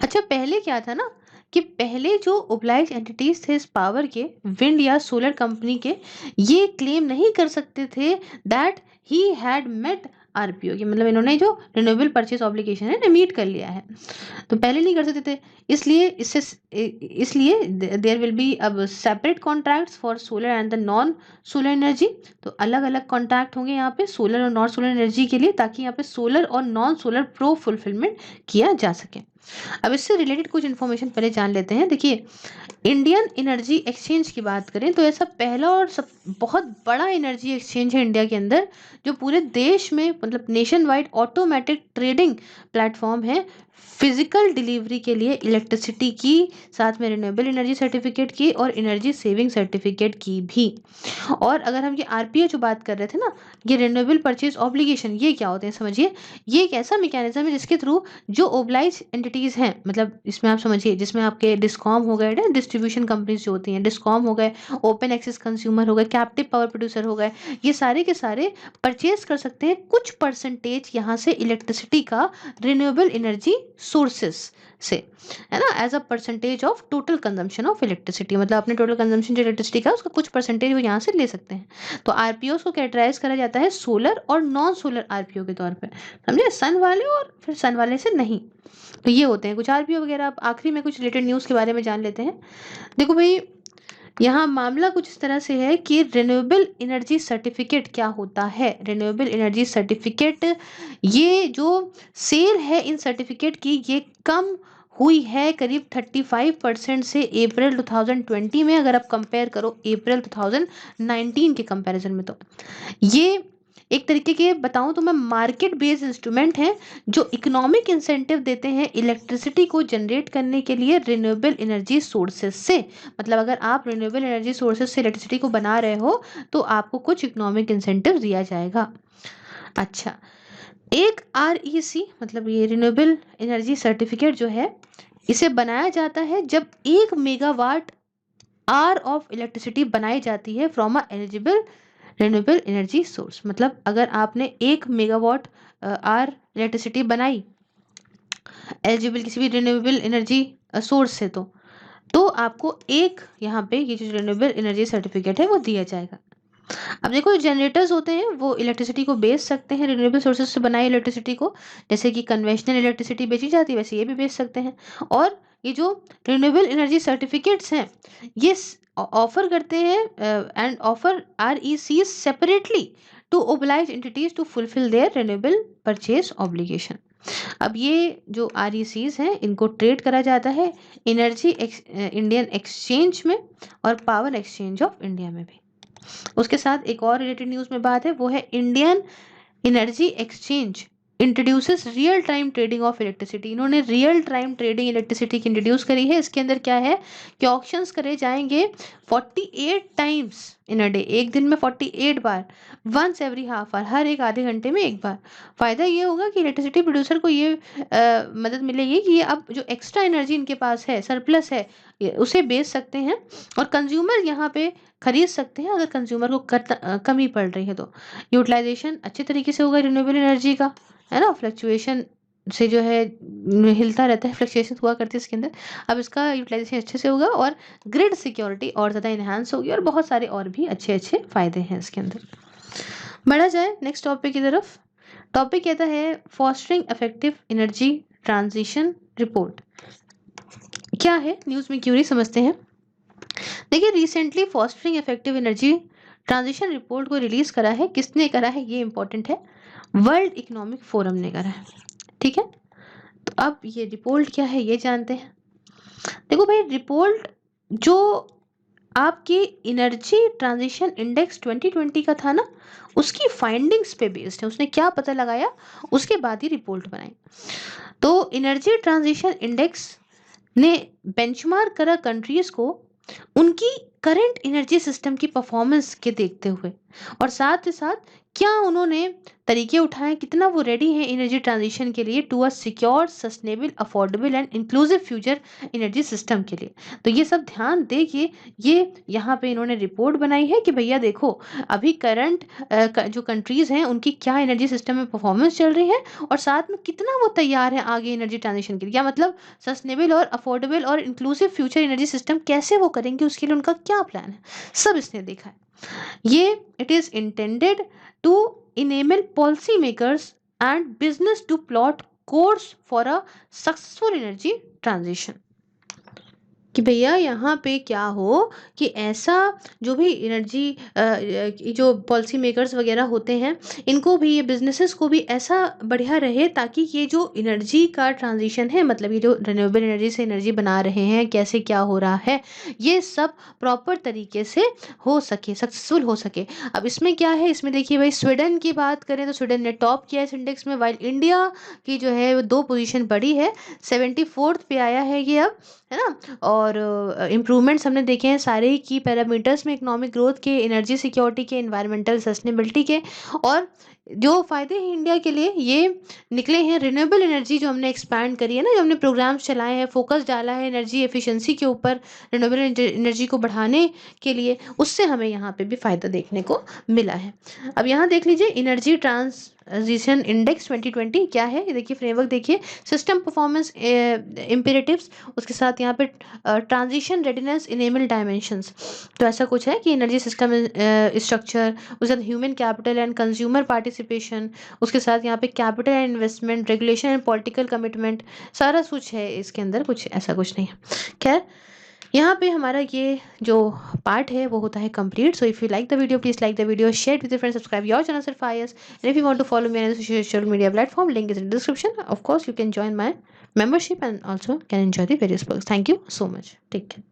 अच्छा पहले क्या था ना कि पहले जो ओब्लाइज एंटिटीज थे इस पावर के, विंड या सोलर कंपनी के, ये क्लेम नहीं कर सकते थे that he had met RPO, कि मतलब इन्होंने जो रिन्यूएबल परचेज ऑब्लिगेशन है ना मीट कर लिया है, तो पहले नहीं कर सकते थे। इसलिए देयर विल बी अब separate contracts for solar and the non solar energy. तो अलग अलग कॉन्ट्रैक्ट होंगे यहाँ पे सोलर और नॉन सोलर एनर्जी के लिए, ताकि यहाँ पे सोलर और नॉन सोलर प्रो फुलफिलमेंट किया जा सके। अब इससे रिलेटेड कुछ इन्फॉर्मेशन पहले जान लेते हैं। देखिए, इंडियन एनर्जी एक्सचेंज की बात करें तो ऐसा पहला और सब बहुत बड़ा एनर्जी एक्सचेंज है इंडिया के अंदर, जो पूरे देश में मतलब nation wide automatic trading platform है फिजिकल डिलीवरी के लिए इलेक्ट्रिसिटी की, साथ में रिन्यूएबल एनर्जी सर्टिफिकेट की और एनर्जी सेविंग सर्टिफिकेट की भी। और अगर हम ये आरपीओ जो बात कर रहे थे ना, ये रिन्यूएबल परचेज ऑब्लिगेशन, ये क्या होते हैं समझिए। ये एक ऐसा मैकेनिज्म है जिसके थ्रू जो ओब्लाइज एंटिटीज हैं, मतलब इसमें आप समझिए, जिसमें आपके डिस्कॉम हो गए ना, डिस्ट्रीब्यूशन कंपनीज जो होती हैं, डिस्कॉम हो गए, ओपन एक्सेस कंज्यूमर हो गए, कैप्टिव पावर प्रोड्यूसर हो गए, ये सारे के सारे परचेज कर सकते हैं कुछ परसेंटेज यहाँ से इलेक्ट्रिसिटी का रिन्यूएबल एनर्जी सोर्सेस से, है ना, as a percentage of total consumption of electricity. मतलब अपने टोटल कंजम्पशन जो इलेक्ट्रिसिटी का उसका कुछ परसेंटेज वो यहाँ से ले सकते हैं। तो आरपीओ को कैटेगराइज करा जाता है सोलर और नॉन सोलर आरपीओ के तौर पे, समझे, सन वाले और फिर सन वाले से नहीं। तो ये होते हैं कुछ आरपीओ वगैरह। अब आखिरी में कुछ रिलेटेड न्यूज़ के बारे में जान लेते हैं। देखो भाई, यहाँ मामला कुछ इस तरह से है कि रिन्यूएबल एनर्जी सर्टिफिकेट क्या होता है। रिन्यूएबल एनर्जी सर्टिफिकेट, ये जो सेल है इन सर्टिफिकेट की, ये कम हुई है करीब 35% से अप्रैल 2020 में, अगर आप कंपेयर करो अप्रैल 2019 के कंपैरिजन में। तो ये एक तरीके के बताऊं तो मैं मार्केट बेस्ड इंस्ट्रूमेंट हैं जो इकोनॉमिक इंसेंटिव देते हैं इलेक्ट्रिसिटी को जनरेट करने के लिए रिन्यूएबल एनर्जी सोर्सेज से। मतलब अगर आप रिन्यूएबल एनर्जी सोर्सेज से इलेक्ट्रिसिटी को बना रहे हो तो आपको कुछ इकोनॉमिक इंसेंटिव दिया जाएगा। अच्छा, एक आरईसी मतलब ये रिन्यूएबल एनर्जी सर्टिफिकेट जो है, इसे बनाया जाता है जब 1 मेगावाट आर ऑफ इलेक्ट्रिसिटी बनाई जाती है from a eligible renewable energy source. मतलब अगर आपने 1 मेगावाट आर इलेक्ट्रिसिटी बनाई एलिजिबल किसी भी रिन्यूएबल एनर्जी सोर्स से, तो आपको एक यहाँ पे ये जो रिन्यूएबल एनर्जी सर्टिफिकेट है वो दिया जाएगा। अब देखो, जनरेटर्स होते हैं वो इलेक्ट्रिसिटी को बेच सकते हैं रिन्यूएबल सोर्सेज से बनाई इलेक्ट्रिसिटी को, जैसे कि कन्वेंशनल इलेक्ट्रिसिटी बेची जाती है वैसे ये भी बेच सकते हैं। और ये जो रिन्यूएबल एनर्जी सर्टिफिकेट्स हैं, ये ऑफर करते हैं and offer REC separately to oblige entities to fulfil their renewable purchase obligation. अब ये जो आरईसीज हैं इनको ट्रेड करा जाता है एनर्जी इंडियन एक्सचेंज में और पावर एक्सचेंज ऑफ इंडिया में भी। उसके साथ एक और रिलेटेड न्यूज़ में बात है, वो है Indian energy exchange introduces real time trading of electricity. इन्होंने रियल टाइम ट्रेडिंग इलेक्ट्रिसिटी की इंट्रोड्यूस करी है। इसके अंदर क्या है कि ऑक्शंस करे जाएंगे 48 टाइम्स इन अ डे, एक दिन में 48 बार, वंस एवरी हाफ आवर, हर एक आधे घंटे में एक बार। फ़ायदा ये होगा कि इलेक्ट्रिसिटी प्रोड्यूसर को ये मदद मिलेगी कि ये अब जो एक्स्ट्रा एनर्जी इनके पास है, सरप्लस है, उसे बेच सकते हैं और कंज्यूमर यहाँ पे खरीद सकते हैं अगर कंज्यूमर को कमी पड़ रही है। तो यूटिलाइजेशन अच्छे तरीके से होगा रिन्यूएबल एनर्जी का, है ना, फ्लक्चुएशन से जो है हिलता रहता है, फ्लक्चुएशन हुआ करती है इसके अंदर। अब इसका यूटिलाइजेशन अच्छे से होगा और ग्रिड सिक्योरिटी और ज़्यादा इन्हांस होगी और बहुत सारे और भी अच्छे अच्छे फ़ायदे हैं इसके अंदर। बढ़ा जाए नेक्स्ट टॉपिक की तरफ। टॉपिक कहता है fostering effective energy transition report. क्या है, न्यूज़ में क्यों नहीं समझते हैं। देखिए, recently fostering effective energy transition report को रिलीज करा है। किसने करा है ये इंपॉर्टेंट है, वर्ल्ड इकोनॉमिक फोरम ने करा है, ठीक है। तो अब ये रिपोर्ट क्या है ये जानते हैं। देखो भाई, रिपोर्ट जो आपकी एनर्जी ट्रांजिशन इंडेक्स 2020 का था ना, उसकी फाइंडिंग्स पे बेस्ड है। उसने क्या पता लगाया उसके बाद ही रिपोर्ट बनाई। तो एनर्जी ट्रांजिशन इंडेक्स ने बेंचमार्क करा कंट्रीज को उनकी करंट एनर्जी सिस्टम की परफॉर्मेंस के देखते हुए, और साथ ही साथ क्या उन्होंने तरीके उठाए, कितना वो रेडी है एनर्जी ट्रांजिशन के लिए to a secure sustainable affordable and inclusive future energy system के लिए। तो ये सब ध्यान दे के ये यहाँ पे इन्होंने रिपोर्ट बनाई है कि भैया देखो अभी करंट जो कंट्रीज हैं उनकी क्या एनर्जी सिस्टम में परफॉर्मेंस चल रही है और साथ में कितना वो तैयार है आगे एनर्जी ट्रांजिशन के लिए। क्या मतलब सस्टेनेबल और अफोर्डेबल और इंक्लूसिव फ्यूचर एनर्जी सिस्टम कैसे वो करेंगे, उसके लिए उनका क्या प्लान है, सब इसने देखा है। ये it is intended to enable policymakers and business to plot course for a successful energy transition। कि भैया यहाँ पे क्या हो कि ऐसा जो भी एनर्जी जो पॉलिसी मेकर्स वगैरह होते हैं, इनको भी, ये बिजनेसेस को भी ऐसा बढ़िया रहे, ताकि ये जो एनर्जी का ट्रांजिशन है, मतलब ये जो रिन्यूएबल एनर्जी से एनर्जी बना रहे हैं, कैसे क्या हो रहा है, ये सब प्रॉपर तरीके से हो सके, सक्सेसफुल हो सके। अब इसमें क्या है, इसमें देखिए भाई, स्वीडन की बात करें तो स्वीडन ने टॉप किया है इस इंडेक्स में, वाइल इंडिया की जो है वो 2 पोजीशन बढ़ी है, 74th पे आया है ये अब, है ना? और इम्प्रूवमेंट्स हमने देखे हैं सारे की पैरामीटर्स में, इकोनॉमिक ग्रोथ के, एनर्जी सिक्योरिटी के, एनवायरमेंटल सस्टेनेबिलिटी के। और जो फ़ायदे हैं इंडिया के लिए ये निकले हैं, रिन्यूएबल एनर्जी जो हमने एक्सपैंड करी है ना, जो हमने प्रोग्राम्स चलाए हैं, फोकस डाला है एनर्जी एफिशिएंसी के ऊपर, रिन्यूएबल एनर्जी को बढ़ाने के लिए, उससे हमें यहाँ पे भी फ़ायदा देखने को मिला है। अब यहाँ देख लीजिए एनर्जी ट्रांजिशन इंडेक्स 2020 क्या है, ये देखिए फ्रेमवर्क देखिए, सिस्टम परफॉर्मेंस इम्पेरेटिव्स, उसके साथ यहाँ पे ट्रांजिशन रेडिनेस इनेबल डायमेंशंस। तो ऐसा कुछ है कि एनर्जी सिस्टम स्ट्रक्चर, उसके साथ human capital and consumer participation, उसके साथ यहाँ पे capital and investment, regulation and political commitment, सारा कुछ है इसके अंदर, कुछ ऐसा कुछ नहीं है। खैर, यहाँ पे हमारा ये जो पार्ट है वो होता है complete. So if you like the video, please like the video, share with your friends, subscribe your channel Surfires, and if you want to follow me on any social media platform, link is in the description. Of course, you can join my membership and also can enjoy the various perks. Thank you so much. Take care.